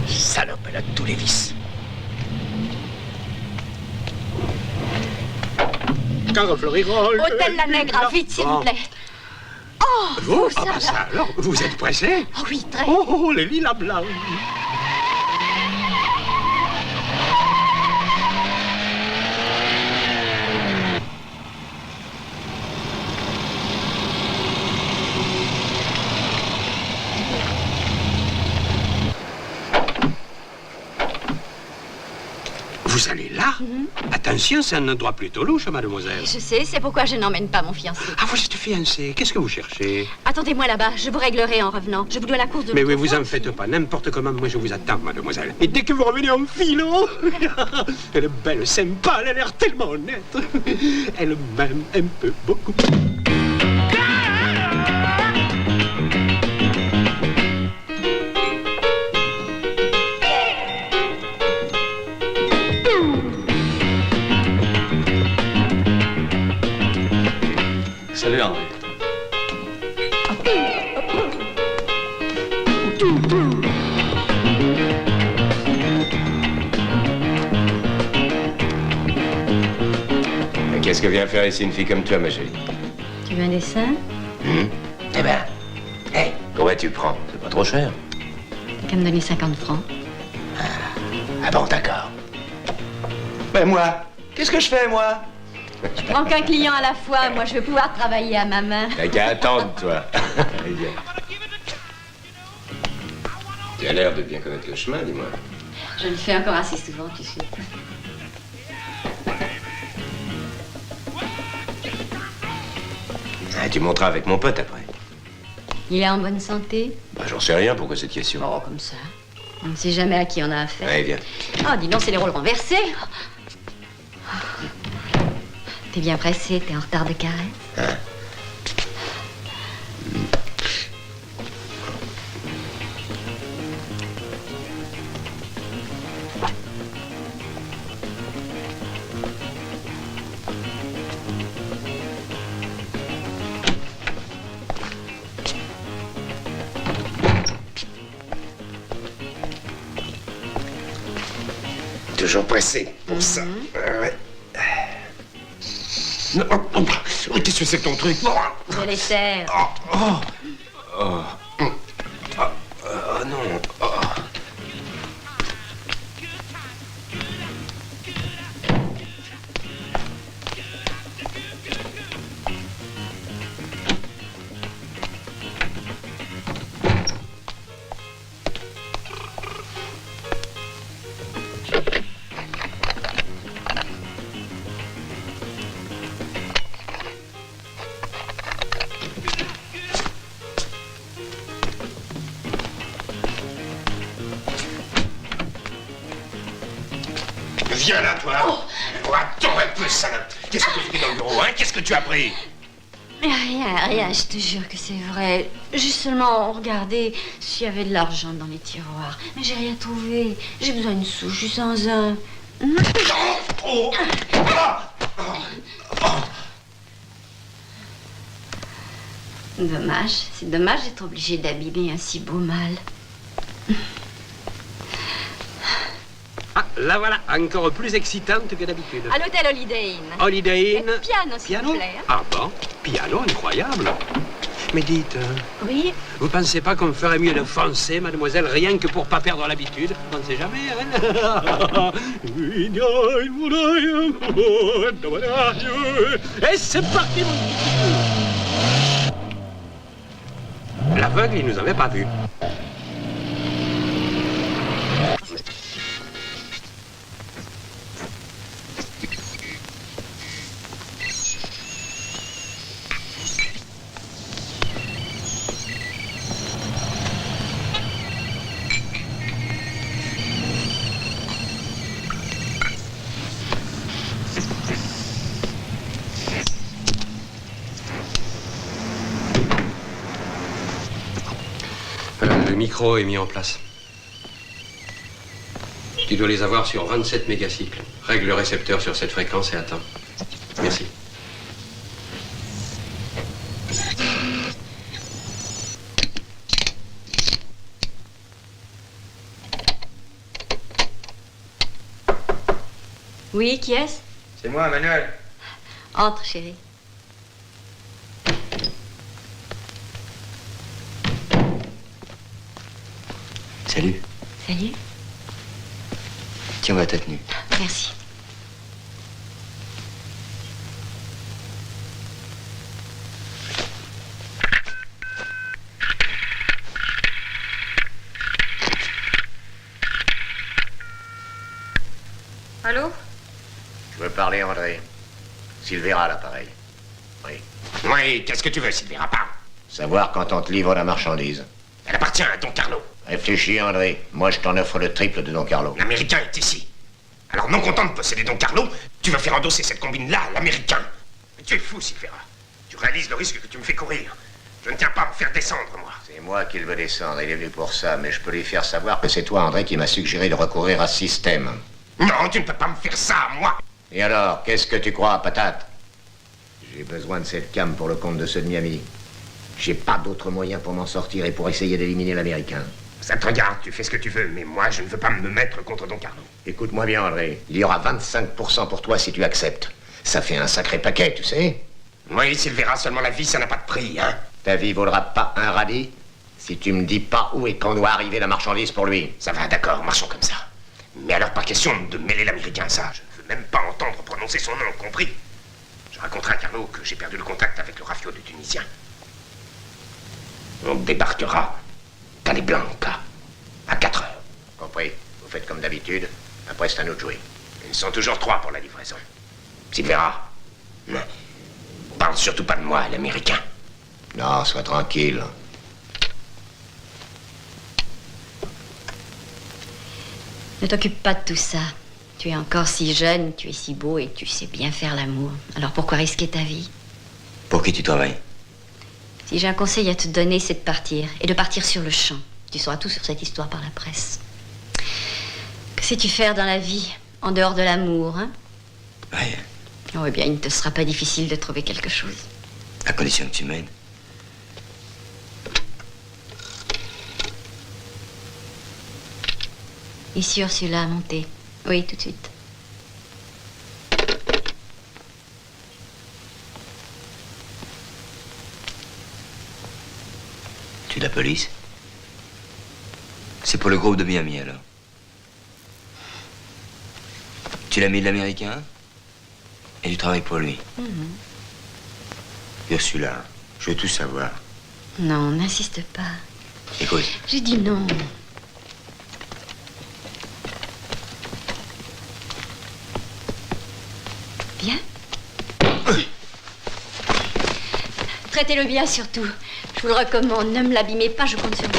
Salope, elle a tous les vices. Carole Florirol. Hôtel La Nègre, vite s'il vous plaît. Oh, vous, ça va? Ça alors, vous êtes pressé? Oh oui, très. Oh, les lilas blancs. Vous allez là? Attention, c'est un endroit plutôt louche, mademoiselle. Je sais, c'est pourquoi je n'emmène pas mon fiancé. Ah, vous êtes fiancée. Qu'est-ce que vous cherchez? Attendez-moi là-bas, je vous réglerai en revenant. Je vous dois la course de Mais oui, l'autre vous fois. en faites pas. N'importe comment, moi je vous attends, mademoiselle. Et dès que vous revenez en filant, elle est belle, sympa, elle a l'air tellement honnête. Elle m'aime un peu beaucoup. Salut André. Qu'est-ce que vient faire ici une fille comme toi, ma jolie? Tu veux un dessin? Eh ben, hé, combien tu prends? C'est pas trop cher. Qu'à me donner 50 francs. Ah bon, d'accord. Ben moi, qu'est-ce que je fais, moi? Je prends qu'un client à la fois. Moi, je veux pouvoir travailler à ma main. T'as qu'à attendre, toi. Allez, viens. Tu as l'air de bien connaître le chemin, dis-moi. Je le fais encore assez souvent, tu sais. Ah, tu monteras avec mon pote après. Il est en bonne santé? Bah, j'en sais rien, pourquoi cette question? Oh, comme ça. On ne sait jamais à qui on a affaire. Allez, viens. Oh, dis donc, c'est les rôles renversés. T'es bien pressé, t'es en retard de caresse. Hein? Toujours pressé pour ça. Ouais. Non, qu'est-ce que c'est que ton truc? Je les serre. Oh non. Oh. Viens là, toi. Oh, attends un peu, salope. Qu'est-ce que tu fais dans le bureau, hein? Qu'est-ce que tu as pris? Rien, je te jure que c'est vrai. Juste seulement regarder s'il y avait de l'argent dans les tiroirs. Mais j'ai rien trouvé. J'ai besoin d'une sou, je suis sans un. Oh. Dommage, c'est dommage d'être obligé d'abîmer un si beau mal. Ah, La voilà, encore plus excitante que d'habitude. À l'hôtel Holiday Inn. Holiday Inn. Piano, s'il vous plaît. Hein. Ah bon? Piano, incroyable. Mais dites, Oui. vous pensez pas qu'on ferait mieux de foncer, mademoiselle, rien que pour pas perdre l'habitude? On ne sait jamais, hein? Et c'est parti, mon petit. L'aveugle, il nous avait pas vus. Le micro est mis en place. Tu dois les avoir sur 27 mégacycles. Règle le récepteur sur cette fréquence et attends. Merci. Oui, qui est-ce? C'est moi, Manuel. Entre, chérie. Salut. Salut. Tiens, voilà ta tenue. Merci. Allô? Je veux parler, André. Silvera, l'appareil. Oui. Oui, qu'est-ce que tu veux, Silvera? Parle. Savoir quand on te livre la marchandise. Elle appartient à Don Carlo. Réfléchis, André. Moi, je t'en offre le triple de Don Carlo. L'Américain est ici. Alors, non content de posséder Don Carlo, tu vas faire endosser cette combine-là à l'Américain. Mais tu es fou, Silvera. Tu réalises le risque que tu me fais courir. Je ne tiens pas à me faire descendre, moi. C'est moi qui le veux descendre, il est venu pour ça, mais je peux lui faire savoir que c'est toi, André, qui m'a suggéré de recourir à ce système. Non, tu ne peux pas me faire ça, moi. Et alors, qu'est-ce que tu crois, patate? J'ai besoin de cette cam pour le compte de ceux de Miami. J'ai pas d'autre moyen pour m'en sortir et pour essayer d'éliminer l'Américain. Ça te regarde, tu fais ce que tu veux, mais moi, je ne veux pas me mettre contre Don Carlo. Écoute-moi bien, André. Il y aura 25% pour toi si tu acceptes. Ça fait un sacré paquet, tu sais. Oui, Silvera, seulement la vie, ça n'a pas de prix, hein. Ta vie vaudra pas un radis si tu me dis pas où et quand doit arriver la marchandise pour lui. Ça va, d'accord, marchons comme ça. Mais alors, pas question de mêler l'Américain à ça. Je ne veux même pas entendre prononcer son nom, compris? Je raconterai à Carlo que j'ai perdu le contact avec le rafio du Tunisien. On débarquera Calablanca à 4 heures. Compris. Vous faites comme d'habitude. Après, c'est à nous de jouer. Ils sont toujours 3 pour la livraison. Silvera, parle surtout pas de moi à l'Américain. Non, sois tranquille. Ne t'occupe pas de tout ça. Tu es encore si jeune, tu es si beau et tu sais bien faire l'amour. Alors pourquoi risquer ta vie? Pour qui tu travailles? Si j'ai un conseil à te donner, c'est de partir. Et de partir sur le champ. Tu sauras tout sur cette histoire par la presse. Que sais-tu faire dans la vie, en dehors de l'amour, hein? Rien. Oh, eh bien, il ne te sera pas difficile de trouver quelque chose. À condition que tu m'aides. Ici, Ursula, montez. Oui, tout de suite. Tu es de la police? C'est pour le groupe de Miami, alors. Tu l'as mis de l'Américain? Et tu travailles pour lui? Ursula, je veux tout savoir. Non, n'insiste pas. Écoute. J'ai dit non. Bien. Traitez-le bien, surtout. Je vous le recommande. Ne me l'abîmez pas, je compte sur vous.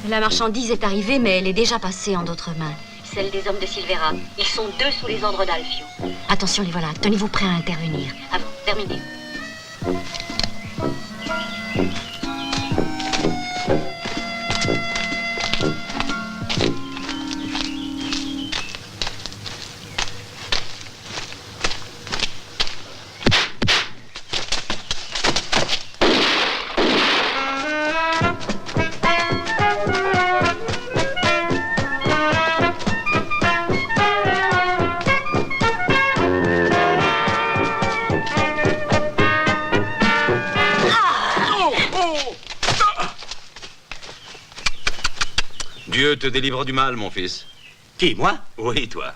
La marchandise est arrivée, mais elle est déjà passée en d'autres mains. Celle des hommes de Silvera. Ils sont 2 sous les ordres d'Alfio. Attention, les voilà. Tenez-vous prêts à intervenir. À vous, terminez. Dieu te délivre du mal, mon fils. Qui, moi? Oui, toi.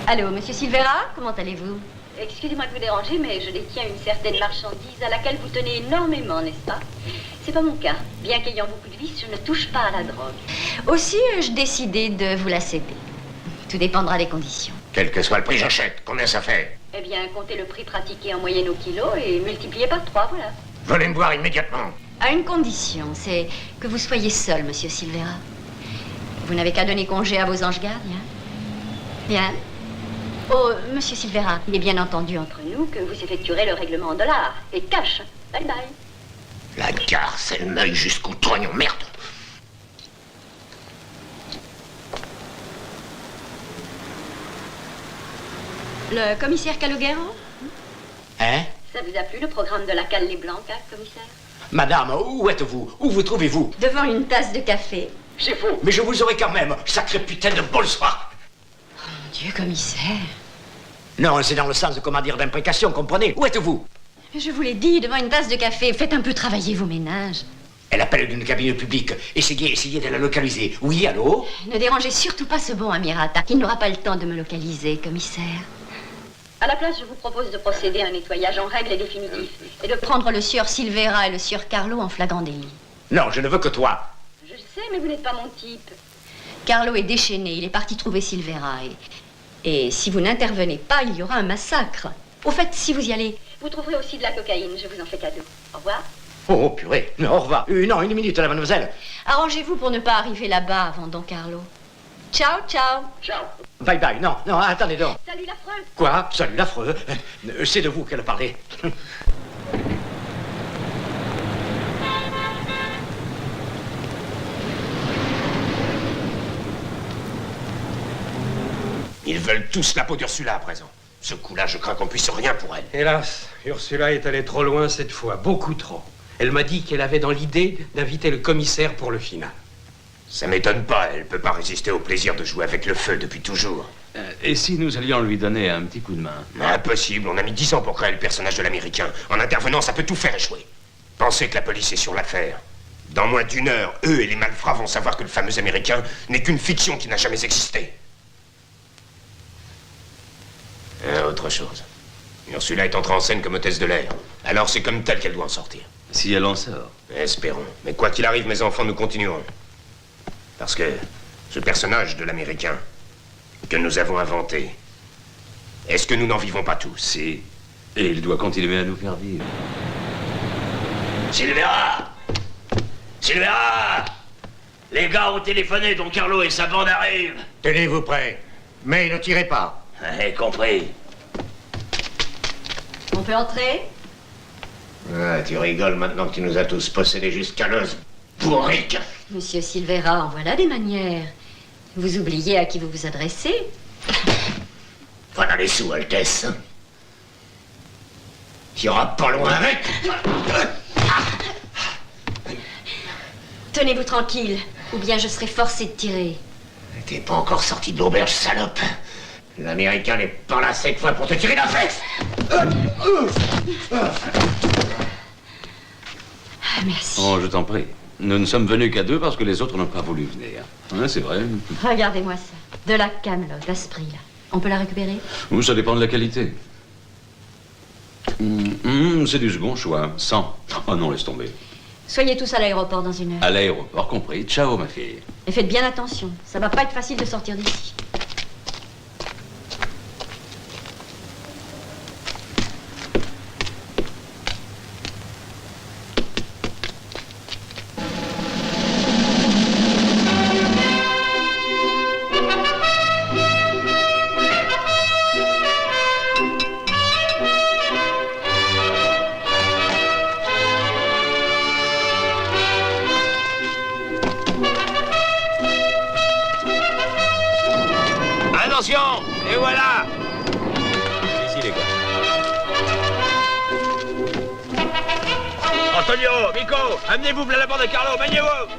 Allô, monsieur Silvera, comment allez-vous? Excusez-moi de vous déranger, mais je détiens une certaine marchandise à laquelle vous tenez énormément, n'est-ce pas? C'est pas mon cas. Bien qu'ayant beaucoup de vices, je ne touche pas à la drogue. Aussi, ai-je décidé de vous la céder. Tout dépendra des conditions. Quel que soit le prix, j'achète. Combien ça fait? Eh bien, comptez le prix pratiqué en moyenne au kilo et multipliez par 3, voilà. Venez me voir immédiatement. À une condition, c'est que vous soyez seul, monsieur Silvera. Vous n'avez qu'à donner congé à vos anges gardiens. Bien. Oh, monsieur Silvera, il est bien entendu entre nous que vous effectuerez le règlement en dollars. Et cash. Bye bye. La garce, elle m'œille jusqu'au trognon, merde. Le commissaire Calogero? Hein? Ça vous a plu, le programme de la Calle les Blancs, hein, commissaire? Madame, où êtes-vous? Où vous trouvez-vous? Devant une tasse de café. C'est faux. Mais je vous aurai quand même, sacré putain de bonsoir. Mon Dieu, commissaire. Non, c'est dans le sens de comment dire d'imprécation, comprenez? Où êtes-vous? Je vous l'ai dit, devant une tasse de café. Faites un peu travailler vos ménages. Elle appelle d'une cabine publique. Essayez de la localiser. Oui, allô? Ne dérangez surtout pas ce bon Amirata, qui n'aura pas le temps de me localiser, commissaire. À la place, je vous propose de procéder à un nettoyage en règle et définitif. Et de prendre le sieur Silvera et le sieur Carlo en flagrant délit. Non, je ne veux que toi. Je sais, mais vous n'êtes pas mon type. Carlo est déchaîné, il est parti trouver Silvera. Et si vous n'intervenez pas, il y aura un massacre. Au fait, si vous y allez, vous trouverez aussi de la cocaïne, je vous en fais cadeau. Au revoir. Oh, purée. Au revoir. Non, une minute, là, mademoiselle. Arrangez-vous pour ne pas arriver là-bas avant Don Carlo. Ciao, ciao. Ciao. Bye bye. Non, attendez donc. Salut l'affreux. Quoi? Salut l'affreux. C'est de vous qu'elle parlait. Ils veulent tous la peau d'Ursula à présent. Ce coup-là, je crains qu'on puisse rien pour elle. Hélas, Ursula est allée trop loin cette fois, beaucoup trop. Elle m'a dit qu'elle avait dans l'idée d'inviter le commissaire pour le final. Ça m'étonne pas, elle peut pas résister au plaisir de jouer avec le feu depuis toujours. Et si nous allions lui donner un petit coup de main? Impossible, on a mis 10 ans pour créer le personnage de l'Américain. En intervenant, ça peut tout faire échouer. Pensez que la police est sur l'affaire. Dans moins d'1 heure, eux et les malfrats vont savoir que le fameux Américain n'est qu'une fiction qui n'a jamais existé. Au autre chose. Ursula est entrée en scène comme hôtesse de l'air. Alors c'est comme telle qu'elle doit en sortir. Si elle en sort. Espérons. Mais quoi qu'il arrive, mes enfants, nous continuerons. Parce que ce personnage de l'Américain que nous avons inventé, est-ce que nous n'en vivons pas tous? Si. Et il doit continuer à nous faire vivre. Silvera! Silvera! Les gars ont téléphoné, Don Carlo et sa bande arrivent. Tenez-vous prêts. Mais ne tirez pas. Compris. On peut entrer? Ah, tu rigoles maintenant que tu nous as tous possédés jusqu'à l'os. Bourrique! Monsieur Silvera, en voilà des manières. Vous oubliez à qui vous vous adressez? Voilà les sous, Altesse. Tu iras pas loin avec. Tenez-vous tranquille, ou bien je serai forcé de tirer. T'es pas encore sorti de l'auberge, salope. L'Américain n'est pas là cette fois pour te tirer la fesse. Merci. Oh, je t'en prie. Nous ne sommes venus qu'à deux parce que les autres n'ont pas voulu venir. Hein, c'est vrai. Regardez-moi ça. De la camelote à ce prix-là. On peut la récupérer? Ça dépend de la qualité. C'est du second choix. 100. Oh non, laisse tomber. Soyez tous à l'aéroport dans 1 heure. À l'aéroport compris. Ciao, ma fille. Et faites bien attention. Ça va pas être facile de sortir d'ici. Attention! Et voilà! Allez-y, les gars. Antonio, Vico, amenez-vous plein la bande de Carlo, maniez-vous!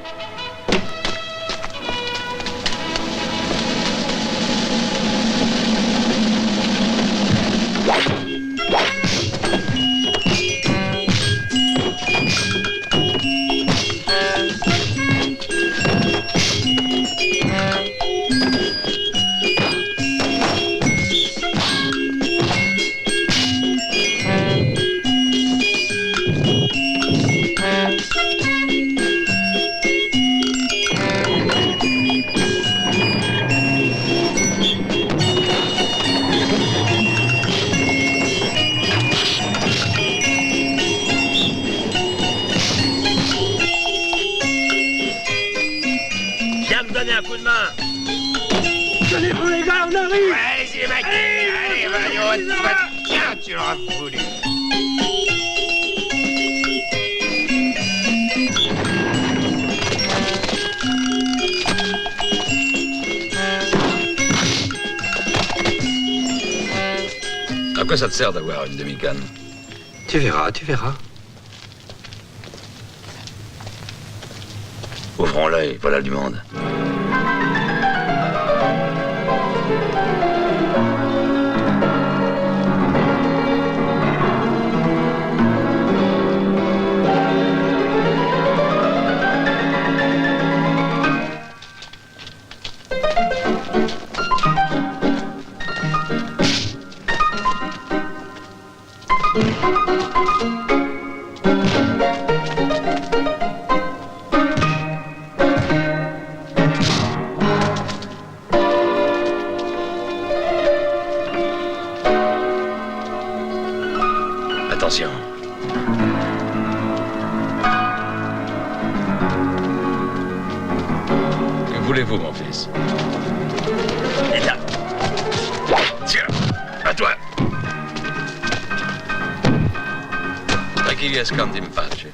Un coup de main. Tenez-vous les gars, on arrive. Ouais, allez-y les mecs. Allez, Tiens, tu l'auras voulu. À quoi ça te sert d'avoir une demi-canne? Tu verras, tu verras. Ouvrons l'œil, voilà du monde. Attention. Que voulez-vous, mon fils? Et là. Tiens, à toi. Tranquilli, scandi in pace.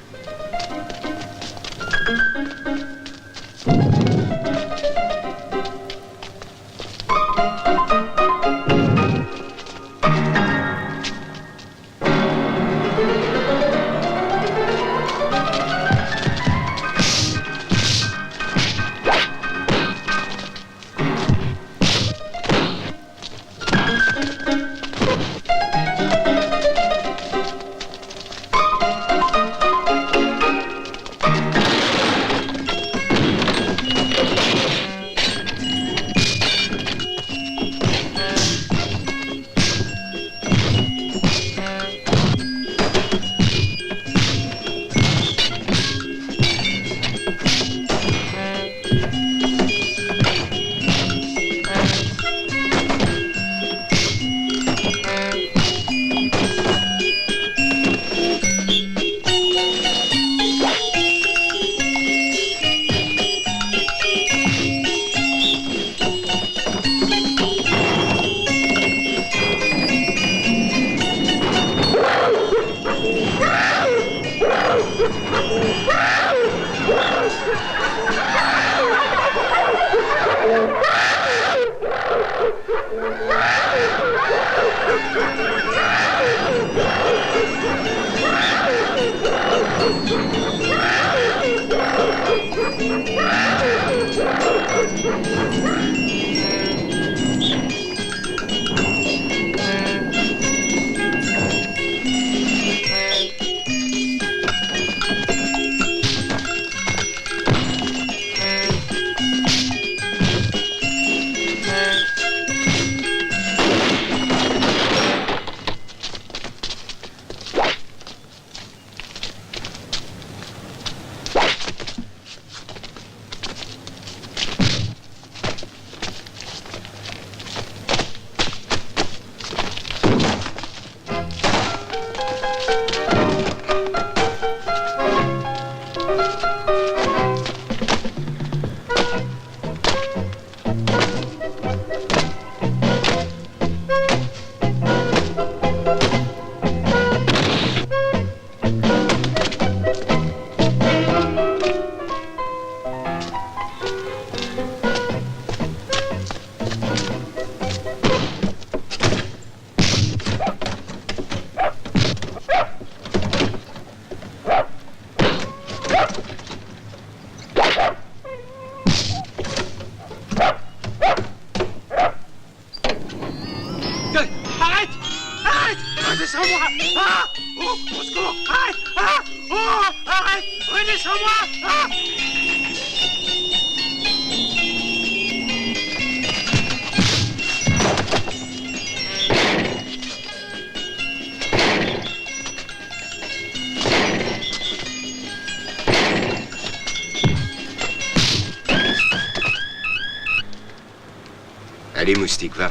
Allez, moustique, va.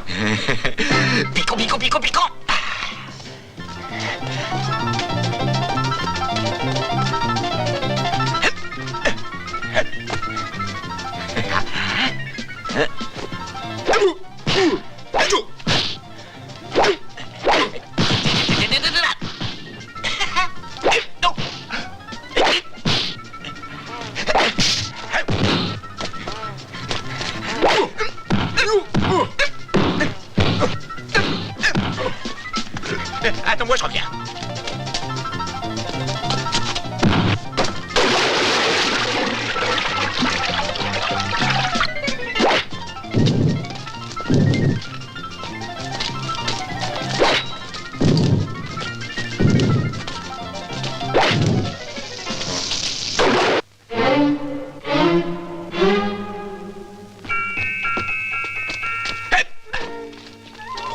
Piquant, piquant, piquant, piquant. Attends-moi, je reviens.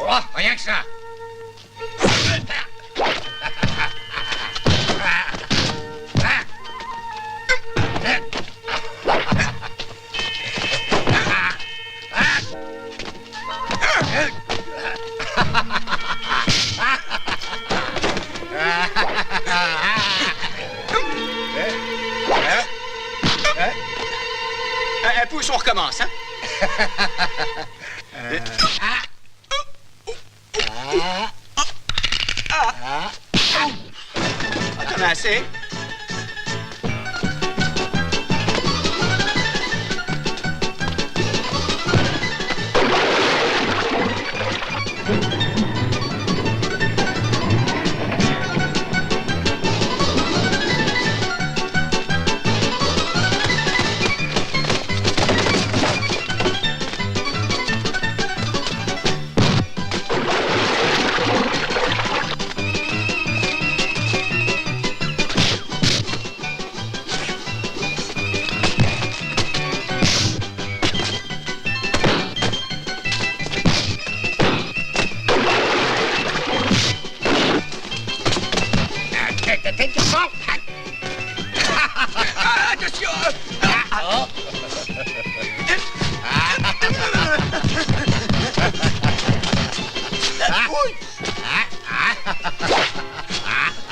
Oh, rien que ça. Pousse, on recommence, hein? T'en as assez?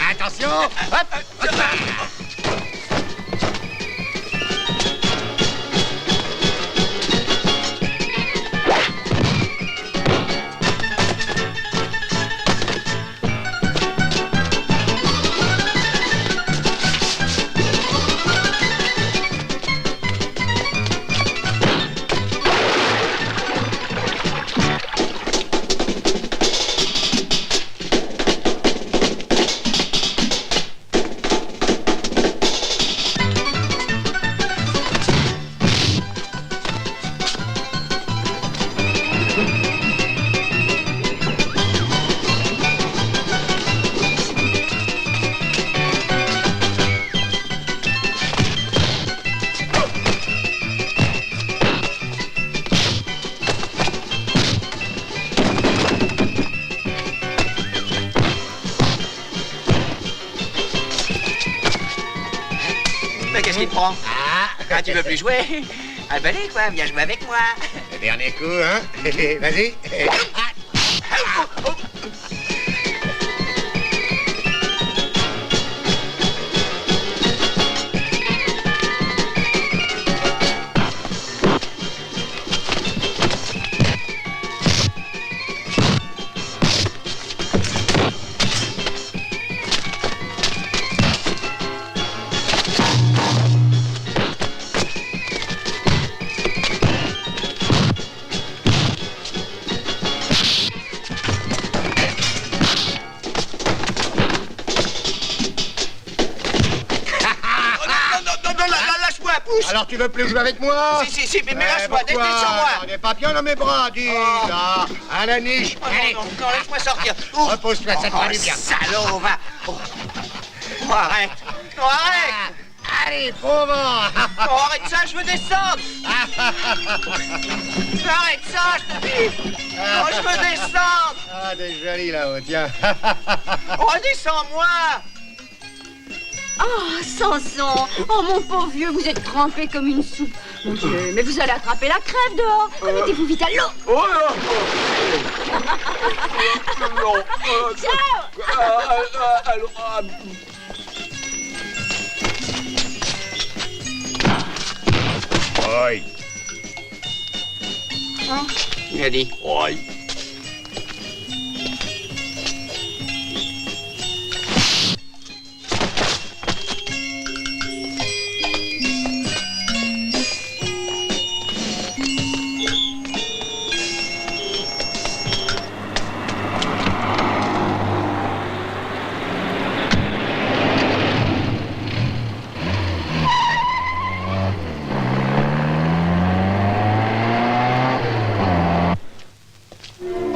Attention! Hop! Hop là! t'y prends. Ah, tu veux plus jouer? Ah, ben allez, quoi, viens jouer avec moi. Le dernier coup, hein? Vas-y. Alors tu veux plus jouer avec moi? Si, mais lâche-moi, descends moi. Des papillons dans mes bras, dis là. À la niche. Allez. Non, laisse-moi sortir. Repose-toi, ça te fera du bien. Salaud, va. Arrête. Arrête. Allez, pauvre. Arrête ça, je veux descendre. Arrête ça, je te dis. Je veux descendre. Ah, t'es joli là-haut, tiens. Redescends-moi. Oh, Samson! Oh, mon pauvre vieux, vous êtes trempé comme une soupe. Mon Dieu, mais vous allez attraper la crève dehors. Mettez-vous vite à l'eau. Oi. Il a dit. Oi.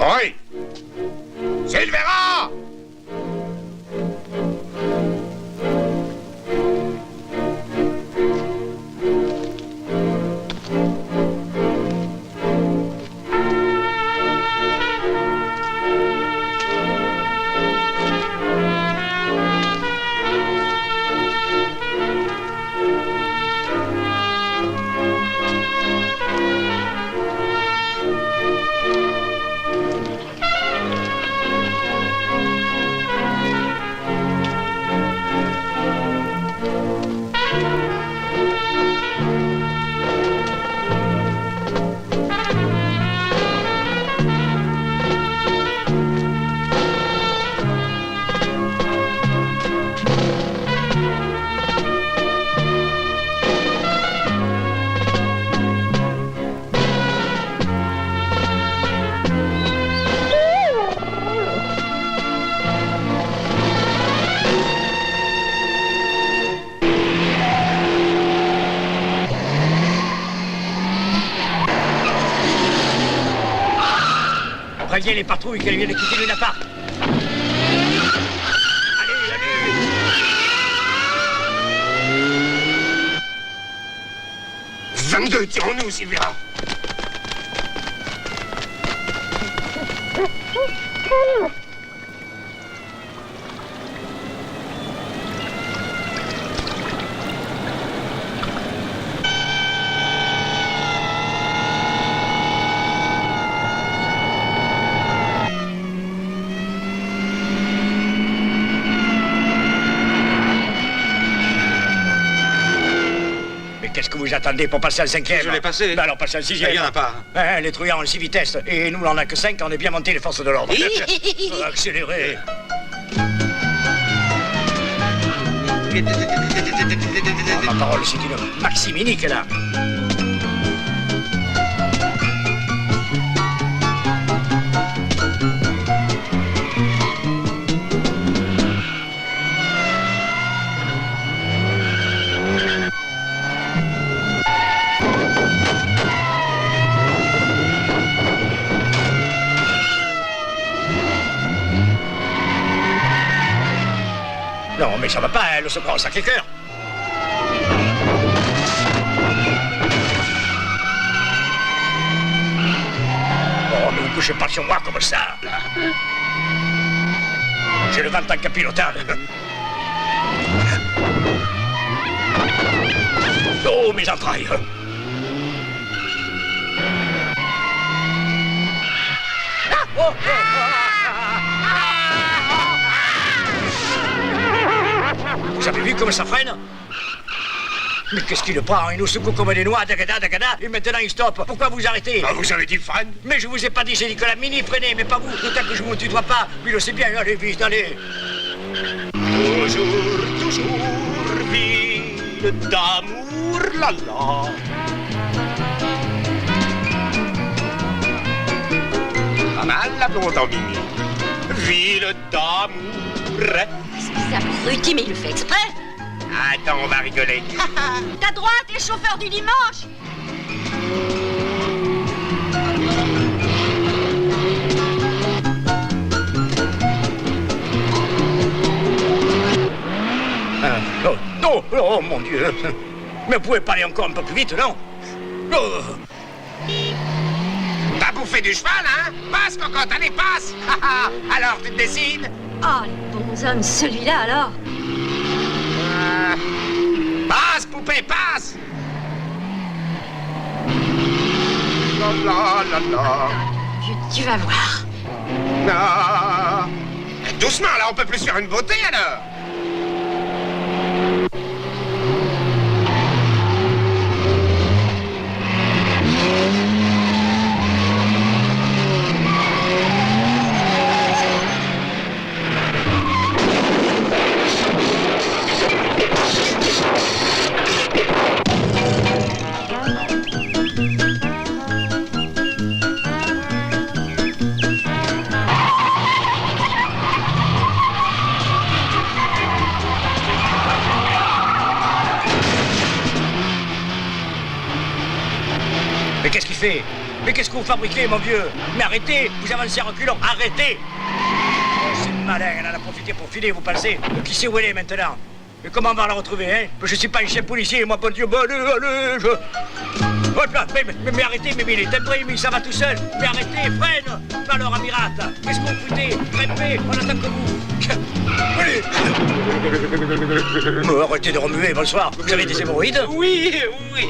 Oi! Silvera! Préviens les patrouilles qu'elles viennent quitter le appart. Allez, allez. 22, tirons-nous, Silvera. Qu'est-ce que vous attendez pour passer à le 5e? Je l'ai passé. Ben alors passez à le 6e. Il n'y en a pas. Les trouillards ont 6 vitesses. Et nous, on en a que 5, on est bien monté les forces de l'ordre. Accélérez. Ma parole, c'est une Maximinique, là. Non, mais ça va pas, hein, le secours au Sacré-Cœur. Oh, ne vous couchez pas sur moi comme ça. J'ai le ventre en capilotable. Oh, mes entrailles. Vous avez vu comme ça freine? Mais qu'est-ce qu'il le prend? Il nous secoue comme des noix, dagada, et maintenant il stoppe. Pourquoi vous arrêtez? Ah, vous avez dit freine? Mais je vous ai pas dit, j'ai dit que la Mini freinait, mais pas vous. D'autant que je vous tutoie pas. Lui le sait bien, allez vite, allez. Toujours, ville d'amour, la la. Pas mal la blonde en Mini. Ville d'amour. C'est abruti, mais il le fait exprès. Attends, on va rigoler. T'as droit, t'es chauffeur du dimanche. Oh, mon Dieu. Mais vous pouvez pas aller encore un peu plus vite, non? Oh. T'as bouffé du cheval, hein? Passe, cocotte, allez, passe. Alors, tu te décides? Oh, les bons hommes, celui-là, alors. Passe, poupée, passe. La la la. Tu vas voir. Non. Doucement, là, on peut plus faire une beauté, alors. Mais qu'est-ce qu'il fait? Mais qu'est-ce que vous fabriquez, mon vieux? Mais arrêtez! Vous avancez en reculant! Arrêtez! Oh, c'est malin, elle en a profité pour filer, vous pensez? Qui sait où elle est maintenant? Mais comment on va la retrouver, hein? Je suis pas un chef policier, moi, bon Dieu, bon, allez, je... Oh, là, mais arrêtez, mais il est timbré, mais ça va tout seul! Mais arrêtez, freine! Alors, Amirat, qu'est-ce que vous foutez? Grimpez, on attend que vous! Allez! Mais arrêtez de remuer, bonsoir! Vous avez des hémorroïdes? Oui, oui!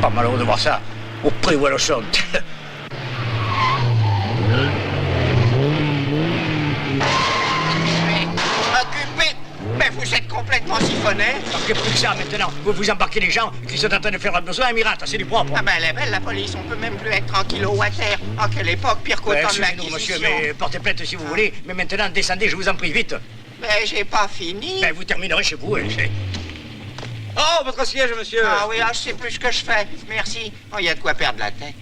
Pas malheureux de voir ça, au prix où elle chante. Occupé. Mais vous êtes complètement siphonné. Marquez plus que ça maintenant. Vous embarquez les gens qui sont en train de faire un besoin, Amirat, c'est du propre. Ah ben elle est belle la police, on peut même plus être tranquillo à terre. En quelle époque, pire qu'au temps de Excusez-nous, monsieur, l'Inquisition. mais portez plainte si vous voulez. Mais maintenant, descendez, je vous en prie, vite. Mais j'ai pas fini. Ben, vous terminerez chez vous. Oh, votre siège, monsieur. Ah oui, je sais plus ce que je fais. Merci. Oh, il y a de quoi perdre la tête.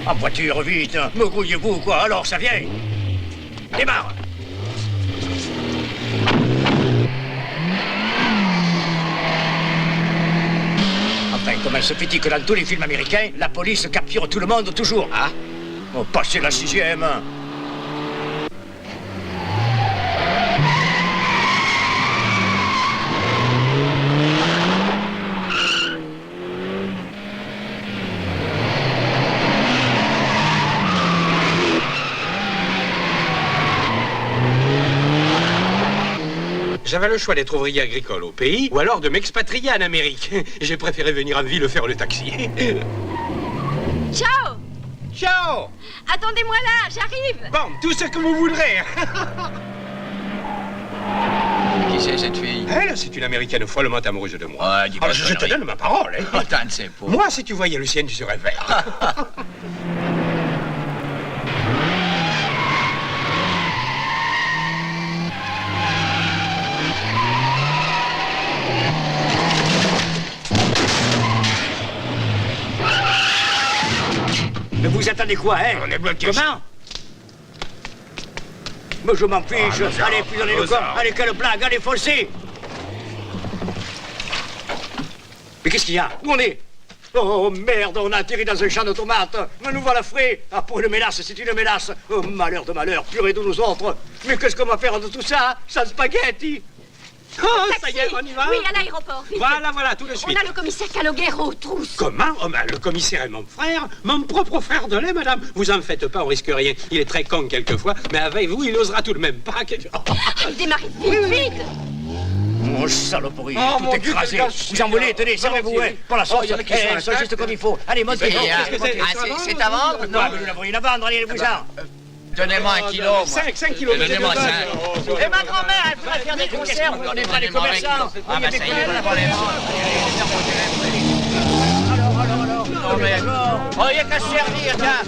En voiture, vite. Me grouillez-vous ou quoi? Alors, ça vient. Démarre. Enfin, comment se fait-il que dans tous les films américains, la police capture tout le monde toujours? Ah? Oh, passez la 6e. J'avais le choix d'être ouvrier agricole au pays ou alors de m'expatrier en Amérique. J'ai préféré venir en ville faire le taxi. Ciao! Ciao! Attendez-moi là, j'arrive! Bon, tout ce que vous voudrez. Qui c'est cette fille? Elle, c'est une américaine follement amoureuse de moi. Ouais, dis pas Alors, de je te conneries. donne ma parole. Hein. Putain de ses pauvres. Moi, si tu voyais Lucienne, tu serais vert. Mais vous attendez quoi, hein? On est bloqué. Comment? Mais je m'en fiche. Allez, plus donnez le corps. Allez, quelle blague. Allez, foncez. Mais qu'est-ce qu'il y a? Où on est? Oh merde, on a atterri dans un champ de tomates. Mais nous voilà frais. Ah, pour une mélasse, c'est une mélasse. Oh, malheur de malheur, purée de nous autres. Mais qu'est-ce qu'on va faire de tout ça? Sans spaghetti. Oh, ça y est, on y va? Oui, à l'aéroport. vite. Voilà, tout de suite. On a le commissaire Calogero aux trousses. Comment? Oh, ben, le commissaire est mon frère, mon propre frère de lait, madame. Vous en faites pas, on risque rien. Il est très con quelquefois, mais avec vous, il osera tout de même pas. Démarrez vite. Oh, saloperie, Oh, tout mon Dieu, écrasé. quel gars Vous en voulez, tenez, servez-vous, hein, pour la sauce. Oh, il y en a qui sont à la c'est juste comme il faut. Allez, montez. C'est à vendre? Non, mais nous n'avons rien à vendre, allez-vous-en. Donnez-moi 1 kilo, moi. 5 kilos. Donnez-moi 5. Et ma grand-mère, elle pourrait faire des conserves, on n'est pas des commerçants. Ah, bah, ça y est, voilà, problème. Non, mais... Oh, il n'y a qu'à se servir, tiens.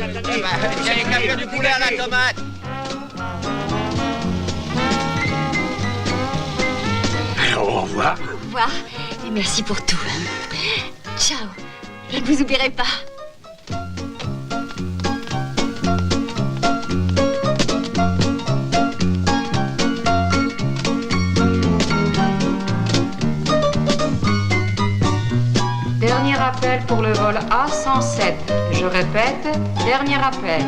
Tiens, qu'à faire du poulet à la tomate. Alors, au revoir. Au revoir et merci pour tout. Ciao. Je ne vous oublierai pas. Dernier appel pour le vol A107. Je répète, dernier appel.